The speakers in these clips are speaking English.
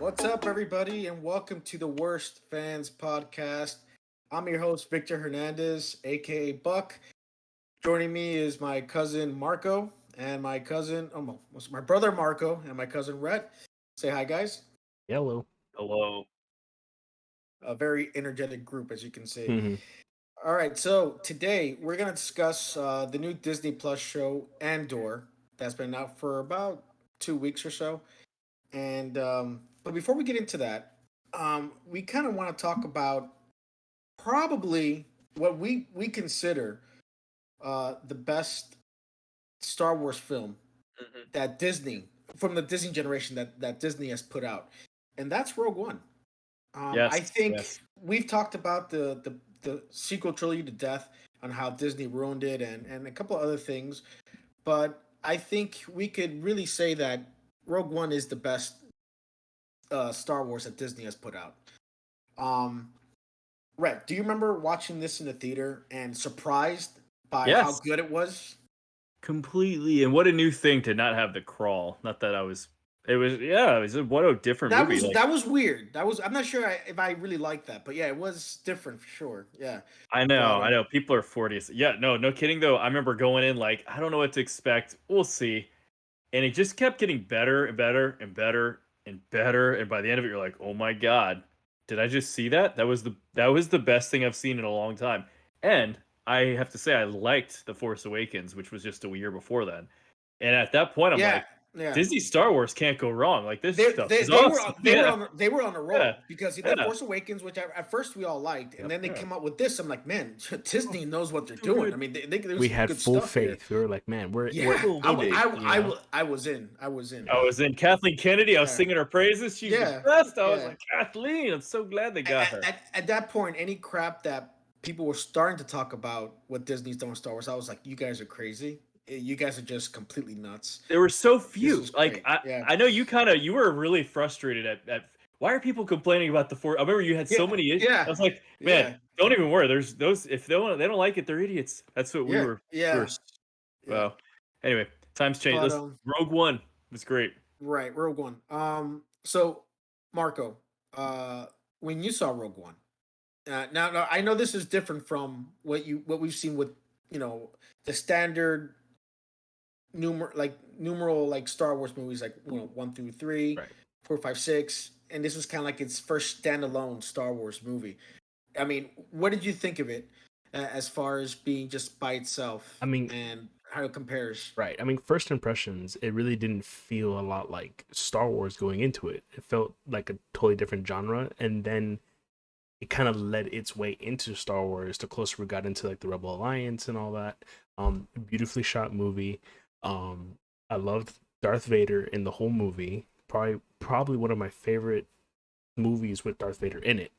What's up, everybody, and welcome to the Worst Fans Podcast. I'm your host, Victor Hernandez, aka Buck. Joining me is my cousin Marco and my brother Marco and my cousin Rhett. Say hi, guys. Yellow. Hello. A very energetic group, as you can see. hmm All right, so today we're going to discuss the new Disney Plus show, Andor, that's been out for about 2 weeks or so. But before we get into that, we kind of want to talk about probably what we consider the best Star Wars film that Disney from the Disney generation that Disney has put out, and that's Rogue One. I Yes, think yes. we've talked about the sequel trilogy to death on how Disney ruined it and a couple of other things, but I think we could really say that Rogue One is the best Star Wars that Disney has put out. Um, Rhett, do you remember watching this in the theater and surprised by how Yes. good it was? Completely. And what a new thing to not have the crawl. Not that I was. It was. Yeah. It was. What a different That movie. was Like that was weird. That was I'm not sure if I really liked that, but yeah, it was different for sure. Yeah, I know. but I know. People are 40s. Yeah. No. No kidding though. I remember going in like I don't know what to expect. We'll see. And it just kept getting better and better and better and better. And by the end of it, you're like, oh my god, did I just see that? That was the best thing I've seen in a long time. And I have to say, I liked The Force Awakens, which was just a year before then. And at that point, I'm yeah, like, yeah. Disney Star Wars can't go wrong. Like this They, stuff they, is they were awesome. on, they were Yeah, on they were on a yeah, roll because that yeah. Force Awakens, which at first we all liked, and Yep. then they Yeah. came out with this. I'm like, man, Disney knows what they're So doing. good. I mean, there's We some had good full stuff here. faith. We were like, man, we're Yeah, Full I, faith, I, you I, know. I was in. I was in. I was in Kathleen Kennedy. I was Yeah, singing her praises. She's the yeah, best. I was yeah. like, Kathleen, I'm so glad they got her. At that point, any crap that people were starting to talk about what Disney's done with Star Wars, I was like, you guys are crazy. You guys are just completely nuts. There were so This few. is Like great. Yeah, I know you were really frustrated at why are people complaining about the four? I remember you had yeah, so many. I yeah, was like, man, yeah, don't even worry. There's those if they don't like it, they're idiots. That's what we yeah, were. We were. yeah, yeah. Well, anyway, times change. But Let's Rogue One was great. right, Rogue One. So Marco, uh, when you saw Rogue One, now I know this is different from what we've seen with you know the standard numeral like Star Wars movies like 1 through 3, Right. 4, 5, 6, and this was kind of like its first standalone Star Wars movie. I mean, what did you think of it as far as being just by itself I mean, and how it compares? right. I mean, first impressions, it really didn't feel a lot like Star Wars going into it. It felt like a totally different genre, and then it kind of led its way into Star Wars the closer we got into like the Rebel Alliance and all that. Beautifully shot movie. I loved Darth Vader in the whole movie. Probably one of my favorite movies with Darth Vader in it.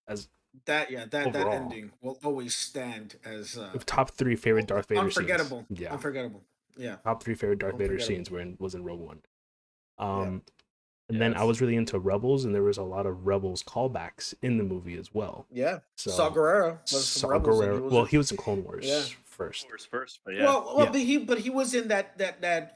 As That overall, ending will always stand as top three favorite Darth Vader scenes. unforgettable. Yeah, Unforgettable. Yeah, top three favorite Darth Vader unforgettable. scenes was in Rogue One. Yeah. Um, and then I Yes. was really into Rebels, and there was a lot of Rebels callbacks in the movie as well. Yeah. So Saw Gerrera was from Saw Rebels, and Gerrera. Well, he was in Clone Wars yeah. first. First, but yeah, Well, Yeah. but he was in that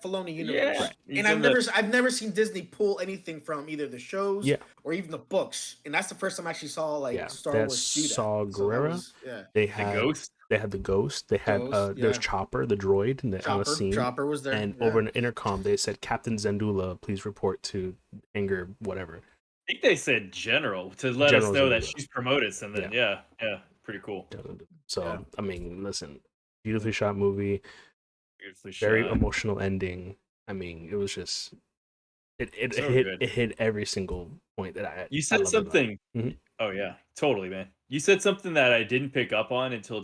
Filoni universe, yeah. He's and in I've never seen Disney pull anything from either the shows Yeah. or even the books, and that's the first time I actually saw like Yeah, Star that Wars do that. Saw So that Gerrera. was They the had Ghost. they had the Ghost. They had Ghost, there's yeah. Chopper, the droid, on the scene. Chopper was there, And yeah. over an intercom, they said, "Captain Zendula, please report to Anger, whatever." I think they said general to let General us know that Zendula. she's promoted. And then yeah, pretty cool. So Yeah. I mean, listen, beautifully shot movie, Beautifully very shot. emotional ending. I mean, it was just it So hit good. it hit every single point that I You I said loved about it. something. Mhm. Oh yeah, totally, man. You said something that I didn't pick up on until I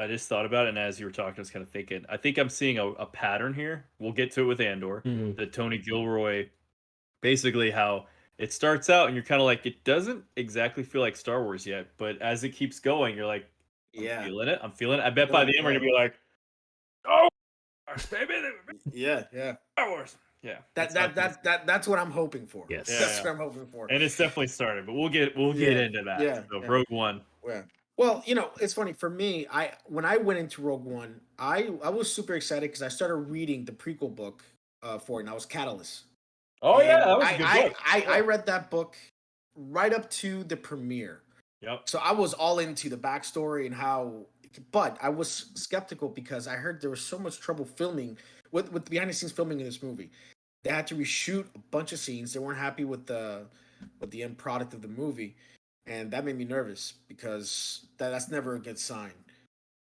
just thought about it, and as you were talking, I was kind of thinking. I think I'm seeing a pattern here. We'll get to it with Andor, Mhm. the Tony Gilroy, basically how it starts out, and you're kind of like, it doesn't exactly feel like Star Wars yet, but as it keeps going, you're like, I'm Yeah, feeling it. I'm feeling it. I bet by the end we're yeah, gonna be like, oh, baby, yeah. Star Wars. Yeah, That's what I'm hoping for. Yes. That's Yeah. what I'm hoping for. And it's definitely started, but we'll get Yeah, into that. yeah, So yeah. Rogue One. Yeah. Well, it's funny for me. When I went into Rogue One, I was super excited because I started reading the prequel book for it, and I was Catalyst. Oh yeah, And that was a good book. I Yeah. read that book right up to the premiere. Yep. So I was all into the backstory and how, but I was skeptical because I heard there was so much trouble filming with behind the scenes filming in this movie. They had to reshoot a bunch of scenes. They weren't happy with the end product of the movie, and that made me nervous because that's never a good sign.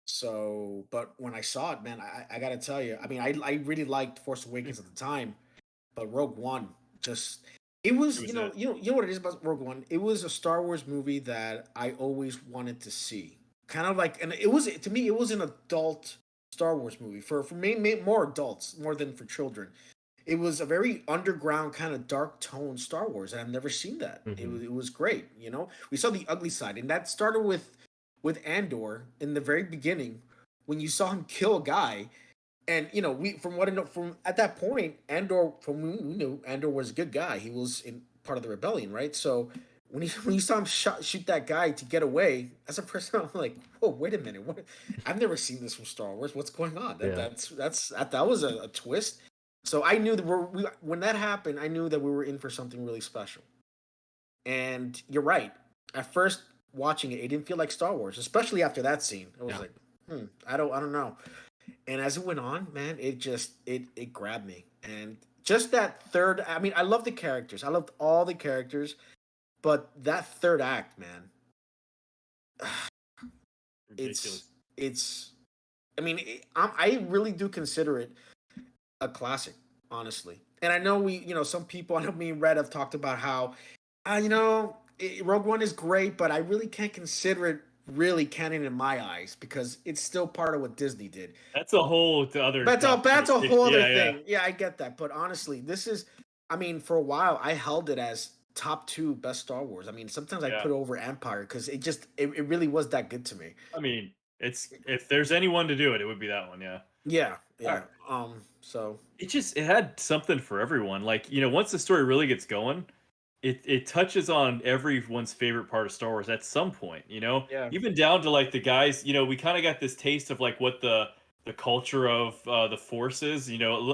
So, but when I saw it, man, I gotta tell you, I mean, I really liked Force Awakens at the time, but Rogue One just it It was was it. you know what it is about Rogue One. It was a Star Wars movie that I always wanted to see. Kind of like, and it was to me, it was an adult Star Wars movie for me, more adults more than for children. It was a very underground kind of dark tone Star Wars, and I've never seen that. Mm-hmm. It was great. You know, we saw the ugly side, and that started with Andor in the very beginning when you saw him kill a guy. And you know, we from what I know from at that point, Andor from we knew Andor was a good guy. He was in part of the rebellion, right? So when you saw him shoot that guy to get away, as a person, I'm like, whoa, wait a minute, what? I've never seen this from Star Wars. What's going on? Yeah. That was a twist. So I knew that when that happened, I knew that we were in for something really special. And you're right. At first, watching it, it didn't feel like Star Wars, especially after that scene. It was Yeah. like, I don't know. And as it went on, man, it grabbed me. And just that third, I mean, I love the characters. I loved all the characters, but that third act, man, Ridiculous. it's. I mean, I really do consider it a classic, honestly. And I know some people, I know me and Red have talked about how, Rogue One is great, but I really can't consider it really canon in my eyes because it's still part of what Disney did. That's a whole other That's a conversation. whole other Yeah, yeah, thing. Yeah, I get that. But honestly, this is, I mean, for a while, I held it as top two best Star Wars. I mean, sometimes I yeah. put it over Empire because it really was that good to me. I mean, it's if there's anyone to do it, it would be that one. Yeah. Yeah, All yeah. right. So It had something for everyone. Like, once the story really gets going, it touches on everyone's favorite part of Star Wars at some point, yeah, even down to like the guys, we kind of got this taste of like what the culture of the Force is,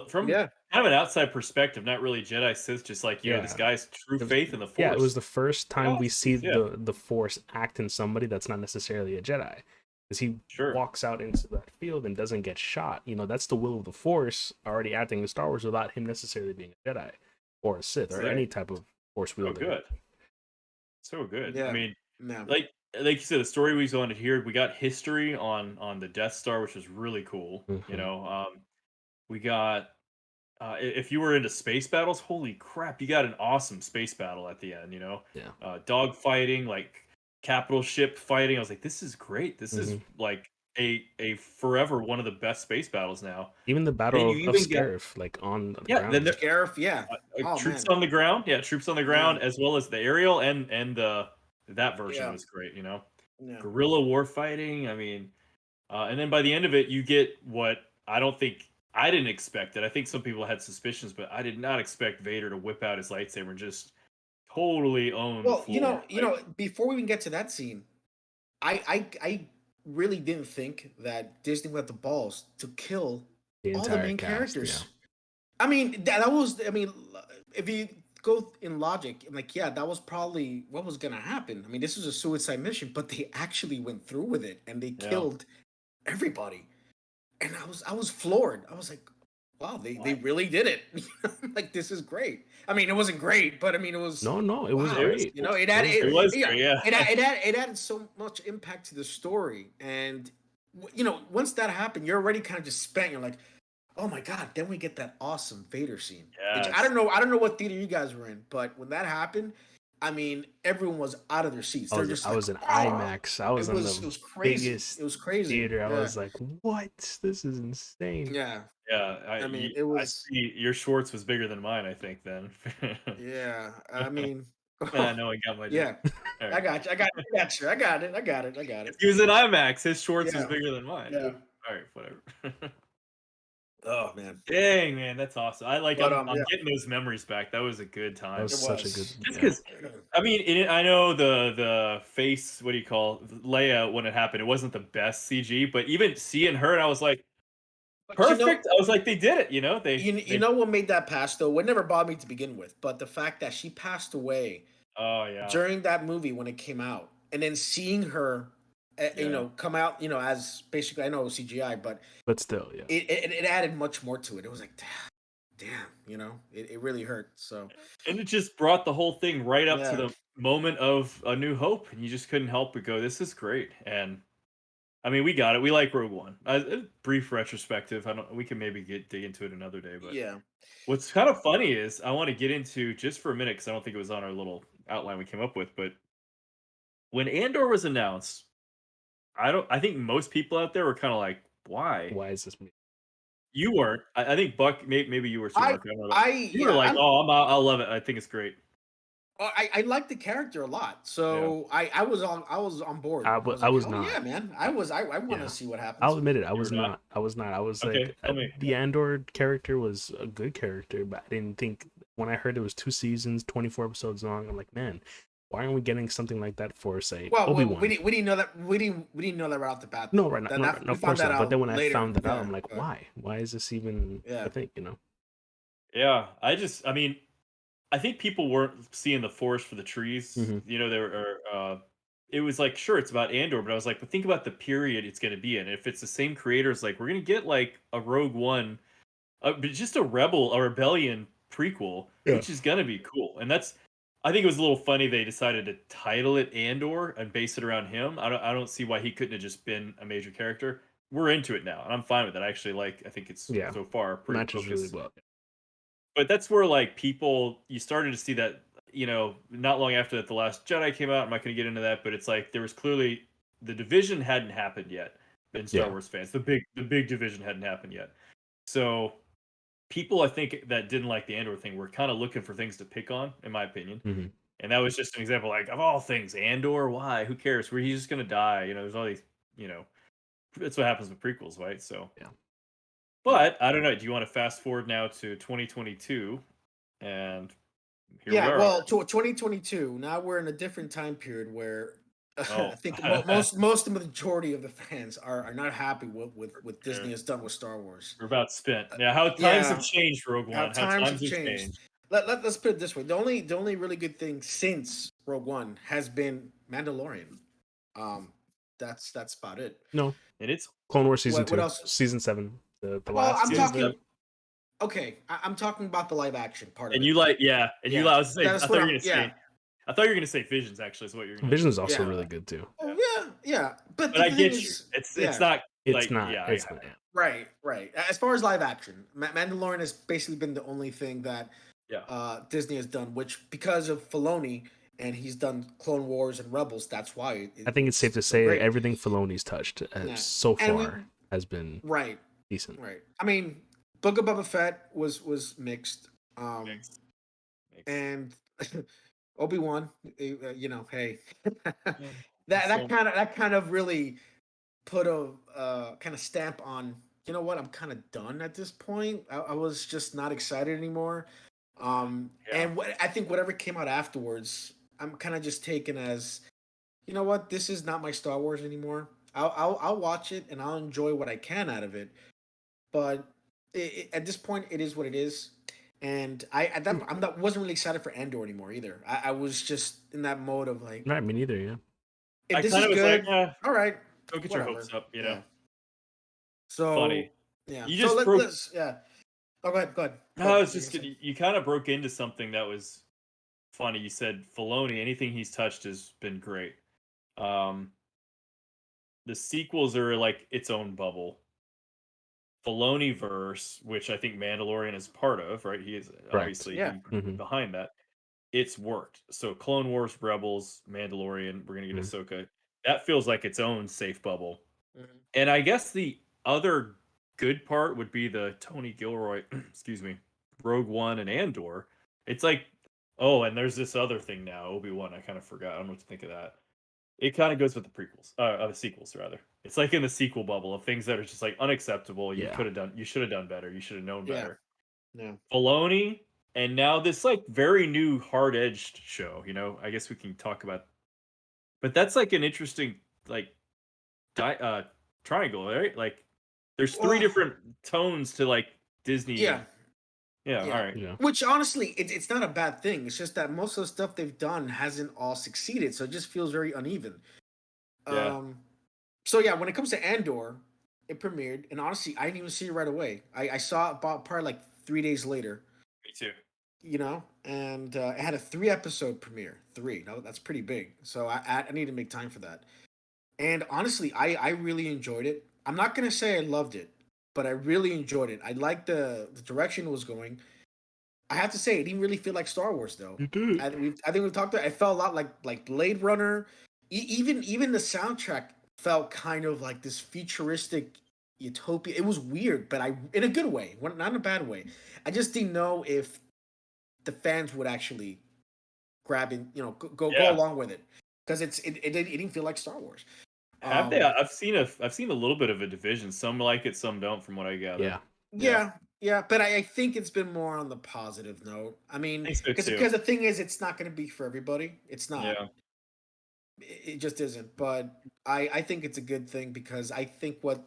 from yeah, kind of an outside perspective, not really Jedi Sith, just like, this Yeah. guy's true It was, faith in the yeah, it was Force. the first time we Awesome. see Yeah, the Force act in somebody that's not necessarily a Jedi, because he sure. walks out into that field and doesn't get shot. That's the will of the Force already acting in Star Wars without him necessarily being a Jedi or a Sith or Right. any type of Force So wielder. good. So good. I yeah. mean, No. like you said, the story we wanted here, we got history on the Death Star, which was really cool. Mhm. We got if you were into space battles, holy crap, you got an awesome space battle at the end. Yeah. Dog fighting, like capital ship fighting. I was like, this is great. This is Mhm. like a forever one of the best space battles now. Even the Then Battle you of even get Scarif, like on the yeah. Then ground. Scarif, yeah. Oh troops man, on the ground, yeah, troops on the yeah, ground, as well as the aerial and that version yeah, was great. yeah. Guerrilla war fighting. I mean, and then by the end of it, you get what I didn't expect it. I think some people had suspicions, but I did not expect Vader to whip out his lightsaber and just totally own the Well, floor. Like, before we even get to that scene, I really didn't think that Disney would have the balls to kill The all the entire main cast, yeah. characters. I mean, that was. I mean, if you go in logic, I'm like, yeah, that was probably what was gonna happen. I mean, this was a suicide mission, but they actually went through with it and they yeah, killed everybody. And I was floored. I was like, wow, they really did it. Like this is great. I mean, it wasn't great, but I mean, it was No, it was wow. it was great. You know, It was it great. was yeah, great. Yeah, it added so much impact to the story, and once that happened, you're already kind of just spent. You're like, oh my god, then we get that awesome Vader scene. Which yes, I don't know what theater you guys were in, but when that happened, I mean, everyone was out of their seats. They're just I like, was in oh, IMAX. I was in it the was crazy. biggest It was crazy. theater. I Yeah, was like, what? This is insane. yeah. yeah. I mean, it I was see your Schwartz was bigger than mine. I think then. yeah. I mean, No, I got my joke. yeah. All right. I got you. I got you. I got it. I got it. I got If it. he was in IMAX, his Schwartz was Yeah. bigger than mine. Yeah. All right, whatever. Oh man. Dang, man, that's awesome. But I'm yeah. getting those memories back. That was a good That time. was It such a good, was. Just yeah. because, I mean, I know the face, what do you call Leia when it happened? It wasn't the best CG, but even seeing her, and I was like, But perfect. I was like, they did it. you They. know what made that pass though? What never bothered me to begin with, but the fact that she passed away Oh yeah, during that movie when it came out, and then seeing her, yeah. come out, as basically, I know it was CGI, but But still, yeah. it added much more to it. It was like, damn, it really hurt. So And it just brought the whole thing right up to yeah, the moment of A New Hope, and you just couldn't help but go, "This is great." And I mean, we got it. We like Rogue One. A brief retrospective. I don't. We can maybe dig into it another day. But yeah. what's kind of funny is I want to get into just for a minute because I don't think it was on our little outline we came up with. But when Andor was announced, I don't. I think most people out there were kind of like, "Why?" Why is this me? You weren't. I think Buck. Maybe you were too, I Mark. I don't know. You were yeah, like, "Oh, I love it. I think it's great." I like the character a lot, Yeah. so I was on board. I was I like, was hell not. yeah, man! I want to Yeah. see what I'll happens. admit it. I You were was not. not. I was not. I was Okay, like, tell me. the Andor character was a good character, but I didn't think when I heard it was 2 seasons, 24 episodes long. I'm like, man, why aren't we getting something like that for, say, Obi Well, Wan? we didn't know that we didn't know that right off the bat No, though. right now, That no, that no, we of found course that not. But then out when I later. found that out, Yeah, I'm like, but why? Why is this even yeah, a thing? Yeah, I mean, I think people weren't seeing the forest for the trees. Hmm. There were, it was like, sure, it's about Andor, but I was like, but think about the period it's going to be in. If it's the same creators, like, we're going to get like a Rogue One, but just a rebellion prequel, Yeah. which is going to be cool. And I think it was a little funny they decided to title it Andor and base it around him. I don't see why he couldn't have just been a major character. We're into it now, and I'm fine with it. I think it's Yeah. so far pretty Matches really focused, well. but that's where like people you started to see that not long after that the Last Jedi came out. I'm not going to get into that, but it's like there was clearly the division hadn't happened yet in Star Yeah. Wars fans. The big division hadn't happened yet. So people I think that didn't like the Andor thing were kind of looking for things to pick on, in my opinion. Hmm. And that was just an example, like, of all things, Andor. Why? Who cares? Where he's just going to die? There's all these. That's what happens with prequels, right? So, Yeah. yeah, but I don't know. Do you want to fast forward now to 2022? And here we yeah. are. Well, to 2022. Now we're in a different time period where I Oh, think most of the majority of the fans are not happy with we're Disney has done with Star Wars. we're about spent. Yeah, how times have Yeah, changed, Rogue how One. How times times have have changed. changed. Let's put it this way: the only really good thing since Rogue One has been Mandalorian. Um, that's about it. No. And it's Clone Wars season What 2, else? season 7, the Well, last I'm season season. 7. talking. Okay, I'm talking about the live action part of And it. you like, yeah, and you Yeah, like, I was saying, that's what I'm. Yeah, I thought you were gonna say Visions. Actually, is what you're gonna. Vision is also yeah. really good too. Oh Yeah. yeah. But But the I thing get you. is, It's yeah, not It's like, not. yeah, I It's got not. it. right. As far as live action, Mandalorian has basically been the only thing that Yeah, Disney has done, which because of Filoni and he's done Clone Wars and Rebels, that's why I think it's safe to so say great. everything Filoni's touched Yeah, so and we far has been right, decent. right. I mean, Book of Boba Fett was mixed, mixed, mixed. and Obi-Wan, hey, Yeah. that So kind of really put a kind of stamp on. You know what? I'm kind of done at this point. I was just not excited anymore. yeah, And I think whatever came out afterwards, I'm kind of just taken as, you know what? This is not my Star Wars anymore. I'll watch it and I'll enjoy what I can out of it. But at this point, it is what it is. And I'm not wasn't really excited for Andor anymore either. I was just in that mode of like, Right, me neither. Yeah. if I this kind is of was like, good, all right, don't get your hopes whatever. up. Yeah. Funny. So yeah. You So just broke. let's yeah. Oh, go I ahead. was You can just say. you kind of broke into something that was funny. You said Filoni, anything he's touched has been great. Um, the sequels are like its own bubble. Filoni verse, which I think Mandalorian is part of, right? He is Correct. obviously Yeah. Hmm. behind that. It's worked. So Clone Wars, Rebels, Mandalorian, we're gonna get Hmm. Ahsoka. That feels like its own safe bubble. Mhm. And I guess the other good part would be the Tony Gilroy, excuse me, Rogue One and Andor. It's like, oh, and there's this other thing now, Obi-Wan. I kind of forgot. I don't know what to think of that. It kind of goes with the prequels, the sequels rather. It's like in the sequel bubble of things that are just like unacceptable. Yeah. You should have done better. You should have known Yeah. better. Yeah. Filoni, and now this like very new hard-edged show. I guess we can talk about, but that's like an interesting like triangle, right? Like There's 3 Well, different tones to, like, yeah, Disney. Yeah, yeah. alright. Yeah. Which honestly, it's not a bad thing. It's just that most of the stuff they've done hasn't all succeeded, so it just feels very uneven. Yeah, Um, so yeah, when it comes to Andor, it premiered, and honestly, I didn't even see it right away. I saw it about probably like 3 days later, me too. and it had a 3 episode premiere. Three, no, that's pretty big. So I need to make time for that. And honestly, I really enjoyed it. I'm not gonna say I loved it, but I really enjoyed it. I liked the direction it was going. I have to say, it didn't really feel like Star Wars though. You did. I think we've talked about. It felt a lot like Blade Runner. Even the soundtrack felt kind of like this futuristic utopia. It was weird, but I in a good way, not in a bad way. I just didn't know if the fans would actually grab and go Yeah. along with it because it didn't feel like Star Wars. Have they? Um, I've seen a little bit of a division. Some like it, some don't, from what I gather. Yeah. Yeah, yeah, yeah, but I think it's been more on the positive note. I I mean, think so too. because the thing is, it's not going to be for everybody. It's not. Yeah. It just isn't. But I think it's a good thing because I think what.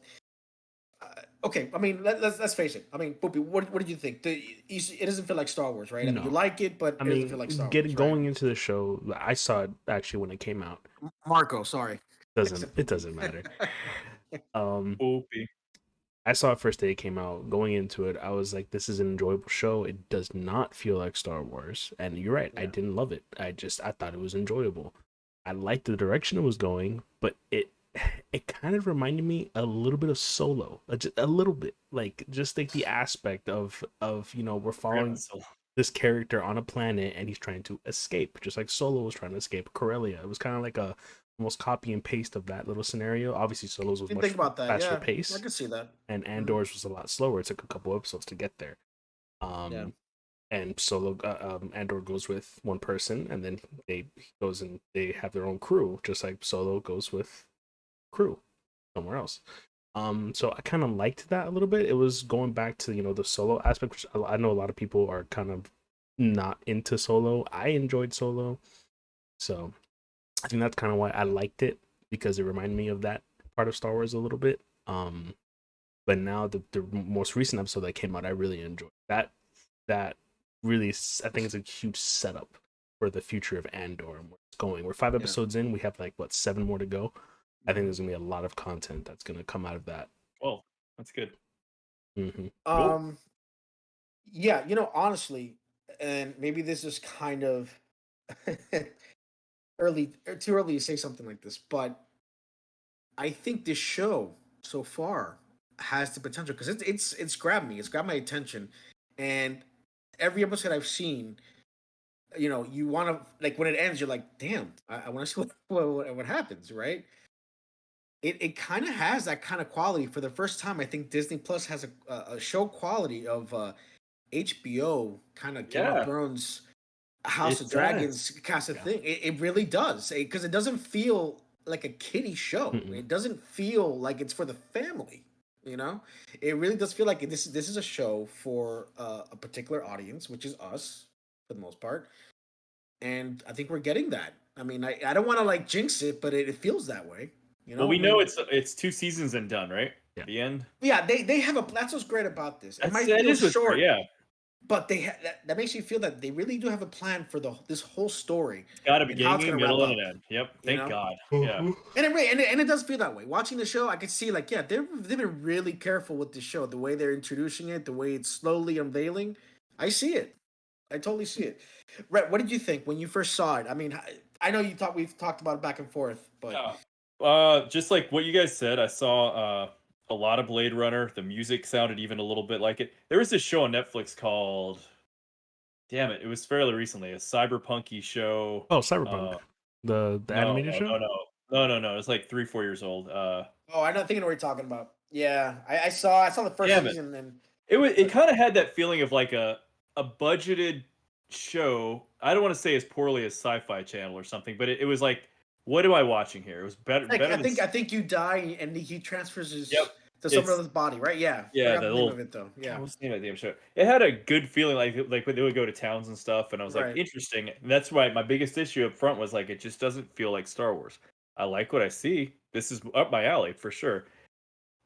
Okay, I mean, let's face it. I mean, Poopy, what did you think? It doesn't feel like Star Wars, right? I mean, you No. like it, but I it doesn't feel like mean, Star Wars, right? going into the show, I saw it actually when it came out. Marco, sorry. It doesn't matter. Um, Poopy. I saw it first day it came out. Going into it, I was like, "This is an enjoyable show. It does not feel like Star Wars." And you're right, I Yeah. didn't love it. I thought it was enjoyable. I liked the direction it was going, but it kind of reminded me a little bit of Solo, just a little bit, like just like the aspect of we're Forgot following so this character on a planet and he's trying to escape, just like Solo was trying to escape Corellia. It was kind of like a almost copy and paste of that little scenario. Obviously, Solo's was Didn't much think about that. faster Yeah, I pace, can see that. and Hmm. Andor's was a lot slower. It took a couple episodes to get there. Yeah. And Solo, Andor goes with one person, and then he goes and they have their own crew, just like Solo goes with crew somewhere else. So I kind of liked that a little bit. It was going back to the Solo aspect, which I know a lot of people are kind of not into Solo. I enjoyed Solo, so I think that's kind of why I liked it, because it reminded me of that part of Star Wars a little bit. But now the most recent episode that came out, I really enjoyed that. That really, I think, is a huge setup for the future of Andor and where it's going. We're 5 episodes in. We have like 7 more to go. I think there's gonna be a lot of content that's gonna come out of that. well, that's good. Mm-hmm. Cool. Um. Yeah, honestly, and maybe this is kind of too early to say something like this, but I think this show so far has the potential because it's grabbed me. It's grabbed my attention, and every episode I've seen, you want to like when it ends, you're like, damn, I want to see what happens, right? It kind of has that kind of quality for the first time. I think Disney Plus has a show quality of HBO kind of Game of Yeah, Thrones, House it of does. Dragons kind of Yeah. thing. It really does because it doesn't feel like a kiddie show. Mm-mm. It doesn't feel like it's for the family. It really does feel like this is a show for a particular audience, which is us for the most part. And I think we're getting that. I mean, I don't want to like jinx it, but it feels that way. Well, we I know mean, it's 2 seasons and done, right? Yeah. The end. yeah, they have a. That's what's great about this. It might That feel is what's great. short, Yeah, but that makes you feel that they really do have a plan for this whole story it's got a and how it's beginning, going to wrap middle, and up. an end. Yep. You Thank know, God. Yeah. Mm-hmm. and it does feel that way. Watching the show, I could see like they've been really careful with the show, the way they're introducing it, the way it's slowly unveiling. I see it. I totally see it. Rhett, what did you think when you first saw it? I mean, I know we've talked about it back and forth, but Yeah. Just like what you guys said, I saw a lot of Blade Runner. The music sounded even a little bit like it. There was this show on Netflix called, damn it, it was fairly recently, a cyberpunky show. Oh, Cyberpunk, the No, animated no, show. no, no, no, no, no. It's like 3, 4 years old. oh, I'm not thinking what you're talking about. Yeah, I saw the first Damn it. season and It kind of had that feeling of like a budgeted show. I don't want to say as poorly as Sci-Fi Channel or something, but it was like, what am I watching here? It was better like better I than. think I think you die and he transfers Yep. to someone It's else's body, right? Yeah, yeah, forgot the the name little. of it though. God, Yeah, what's the name of the damn show? It had a good feeling, like when they would go to towns and stuff, and I was like, right. interesting. And that's why my biggest issue up front was like, it just doesn't feel like Star Wars. I like what I see. This is up my alley for sure.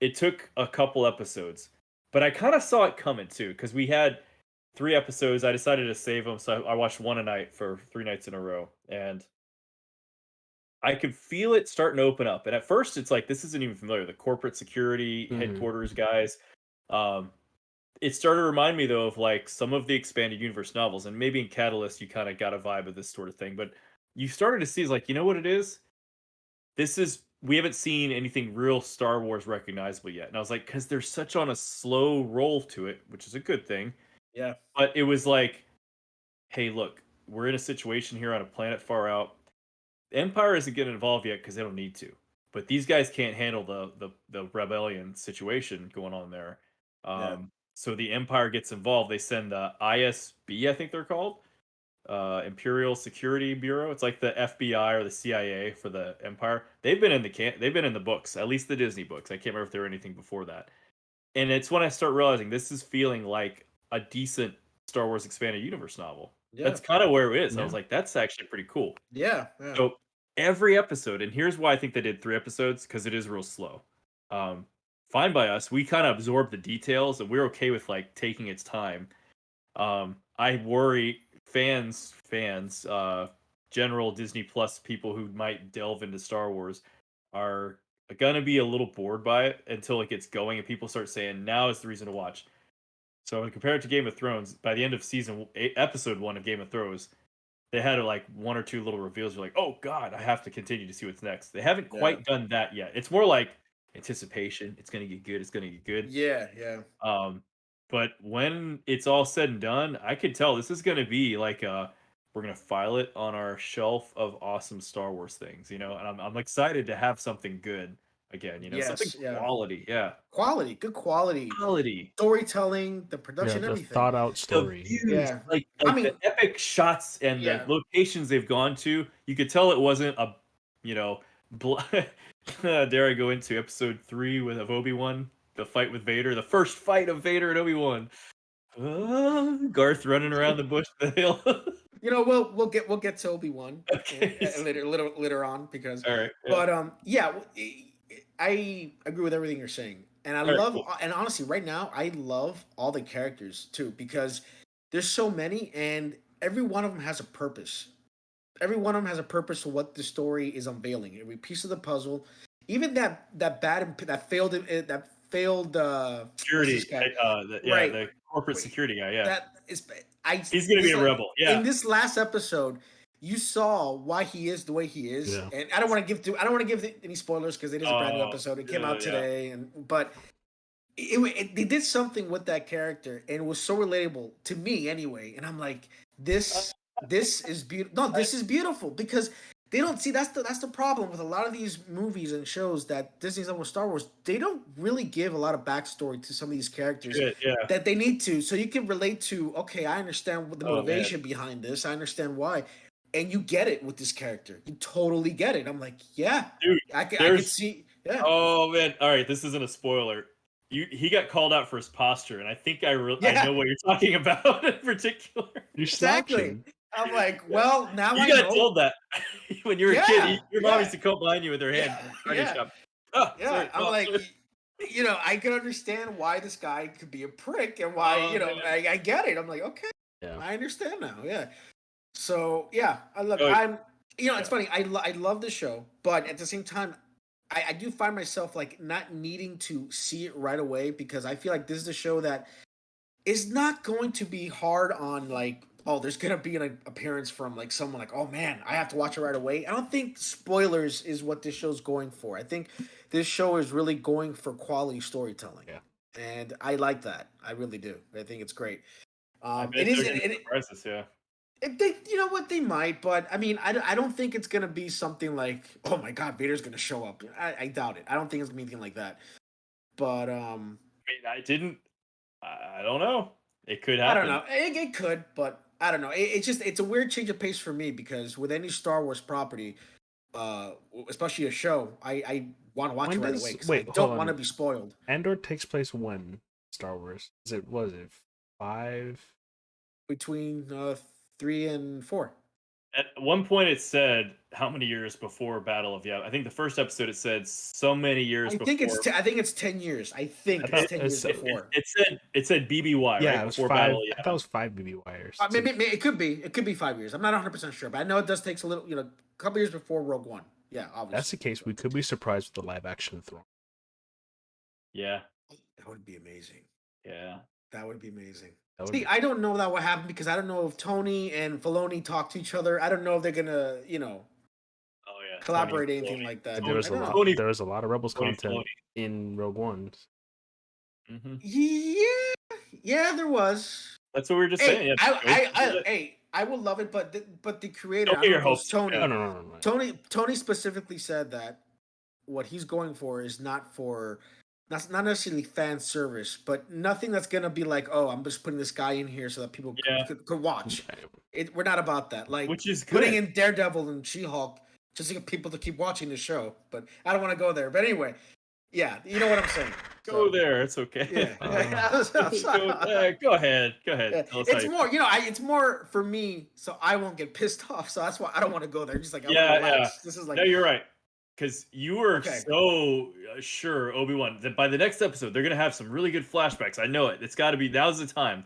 it took a couple episodes, but I kind of saw it coming too because we had 3 episodes. I decided to save them, so I watched one a night for 3 nights in a row, and I could feel it starting to open up. And at first, it's like this isn't even familiar. The corporate security Mhm. headquarters guys. Um, it started to remind me though of like some of the expanded universe novels, and maybe in Catalyst you kind of got a vibe of this sort of thing. But you started to see is like, you know what it is? This is we haven't seen anything real Star Wars recognizable yet. And I was like, because they're such on a slow roll to it, which is a good thing. Yeah. But it was like, hey, look, we're in a situation here on a planet far out. The Empire isn't getting involved yet because they don't need to. But these guys can't handle the rebellion situation going on there. Yeah. So the Empire gets involved. They send the ISB, I think they're called, Imperial Security Bureau. It's like the FBI or the CIA for the Empire. They've been in they've been in the books, at least the Disney books. I can't remember if there were anything before that. And it's when I start realizing this is feeling like a decent Star Wars expanded universe novel. Yeah. That's kind of where it is. I Yeah. was like, that's actually pretty cool. Yeah. Yeah. So every episode, and here's why I think they did 3 episodes because it is real slow. Fine by us, we kind of absorb the details, and we're okay with like taking its time. I worry fans, general Disney Plus people who might delve into Star Wars are gonna be a little bored by it until it gets going and people start saying now is the reason to watch. So when compared to Game of Thrones, by the end of season 8, episode 1 of Game of Thrones, they had like one or two little reveals. You're like, oh god, I have to continue to see what's next. They haven't Yeah. quite done that yet. It's more like anticipation. It's gonna get good. It's gonna get good. Yeah. Yeah. Um, but when it's all said and done, I can tell this is going to be like we're going to file it on our shelf of awesome Star Wars things, and I'm excited to have something good again, something Yes. Yeah. quality, yeah, Quality. Good quality. quality. Storytelling, the Yeah, production, the everything. thought out The story. views, Yeah. like I the mean, epic shots and the yeah. locations they've gone to, you could tell it wasn't a, you know, bl- dare I go into episode 3 with of Obi-Wan, the fight with Vader, the first fight of Vader and Obi-Wan. Garth running around the bush, the hill. We'll get to Obi-Wan Okay. later on because, All right. Yeah. but yeah, I agree with everything you're saying, and I All right. love, Cool. and honestly, right now I love all the characters too because there's so many, and every one of them has a purpose. Every one of them has a purpose for what the story is unveiling. Every piece of the puzzle, even that failed what's this Security. guy? Yeah, Right. the corporate Wait, security guy. Yeah, that is I he's gonna be this a like rebel. in Yeah. this last episode, you saw why he is the way he is, Yeah. and I don't want to give any spoilers because it is a brand new Oh, episode. It came yeah, out yeah. today, but they did something with that character, and it was so relatable to me anyway. And I'm like, this is beautiful. No, this is beautiful because they don't see that's the problem with a lot of these movies and shows that Disney's done with Star Wars. They don't really give a lot of backstory to some of these characters Shit, yeah. that they need to, so you can relate to. Okay, I understand what the Oh man, motivation behind this. I understand why, and you get it with this character. You totally get it. I'm like, yeah, dude. I could There's. see. Yeah, Oh man. All right. This isn't a spoiler. He got called out for his posture, and I think I yeah, know what you're talking about in particular. You slapped exactly. him. I'm like, well, now You I got know. told that when you were a kid. Yeah, Your mom used yeah, to come behind you with her hand yeah, karate yeah, chop. Oh, yeah. sorry. I'm Oh, like, sorry. I can understand why this guy could be a prick and why, Oh man. I get it. I'm like, okay, Yeah. I understand now. Yeah. So yeah, I love. Oh, It's yeah. funny. I love the show, but at the same time, I do find myself like not needing to see it right away because I feel like this is a show that is not going to be hard on like, oh, there's gonna be an appearance from like someone like, oh man, I have to watch it right away. I don't think spoilers is what this show's going for. I think this show is really going for quality storytelling, Yeah. and I like that. I really do. I think it's great. I It bet is. they're gonna surprise us. Yeah. They, you know what, they might, but I mean, I don't think it's gonna be something like, oh my god, Vader's gonna show up. I doubt it. I don't think it's gonna be anything like that. But I mean, I didn't. I don't know. It could I don't happen. know. It could, but I don't know. It's a weird change of pace for me because with any Star Wars property, uh, especially a show, I want to watch it When right away does because I wait? Hold don't want to on. be spoiled. Andor takes place when Star Wars? Is it was it 5? Between 3 and 4. At one point, it said how many years before Battle of Yavin. I think the first episode it said so many years before. I think it's 10 years. I think I it's thought 10 it years was before. It said BBY right yeah, it was before Battle 5. of I thought it Yavin. was 5 BB wires. Maybe it could be. It could be 5 years. I'm not 100% sure, but I know it does take a little, a couple years before Rogue One. Yeah, obviously. That's the case. We could be surprised with the live action Throne. Yeah, That would be amazing. yeah. That would be amazing. That would See, be- I don't know that would happen because I don't know if Tony and Filoni talk to each other. I don't know if they're gonna, Oh yeah. collaborate Tony anything Filoni. like that. there was I a don't lot. know. There was a lot of Rebels Tony content Filoni. in Rogue One. Yeah, there was. That's what we were just Hey, saying. Yeah, I will love it, but the creator, Don't I get don't your know if it was hopes. Tony. Yeah. No. Tony specifically said that what he's going for is not necessarily fan service, but nothing that's gonna be like, oh, I'm just putting this guy in here so that people Yeah. could watch. We're not about that. Like Which is putting good. in Daredevil and She-Hulk just to get people to keep watching the show. But I don't want to go there. But anyway, yeah, you know what I'm saying. Go there. It's okay. Yeah. Go ahead. Yeah. Tell us how It's you more, it's more for me, so I won't get pissed off. So that's why I don't want to go there. Just like I Yeah, want to relax. This is like No, you're right. Because you were Okay. so sure, Obi-Wan, that by the next episode, they're going to have some really good flashbacks. I know it. It's got to be, now's the time.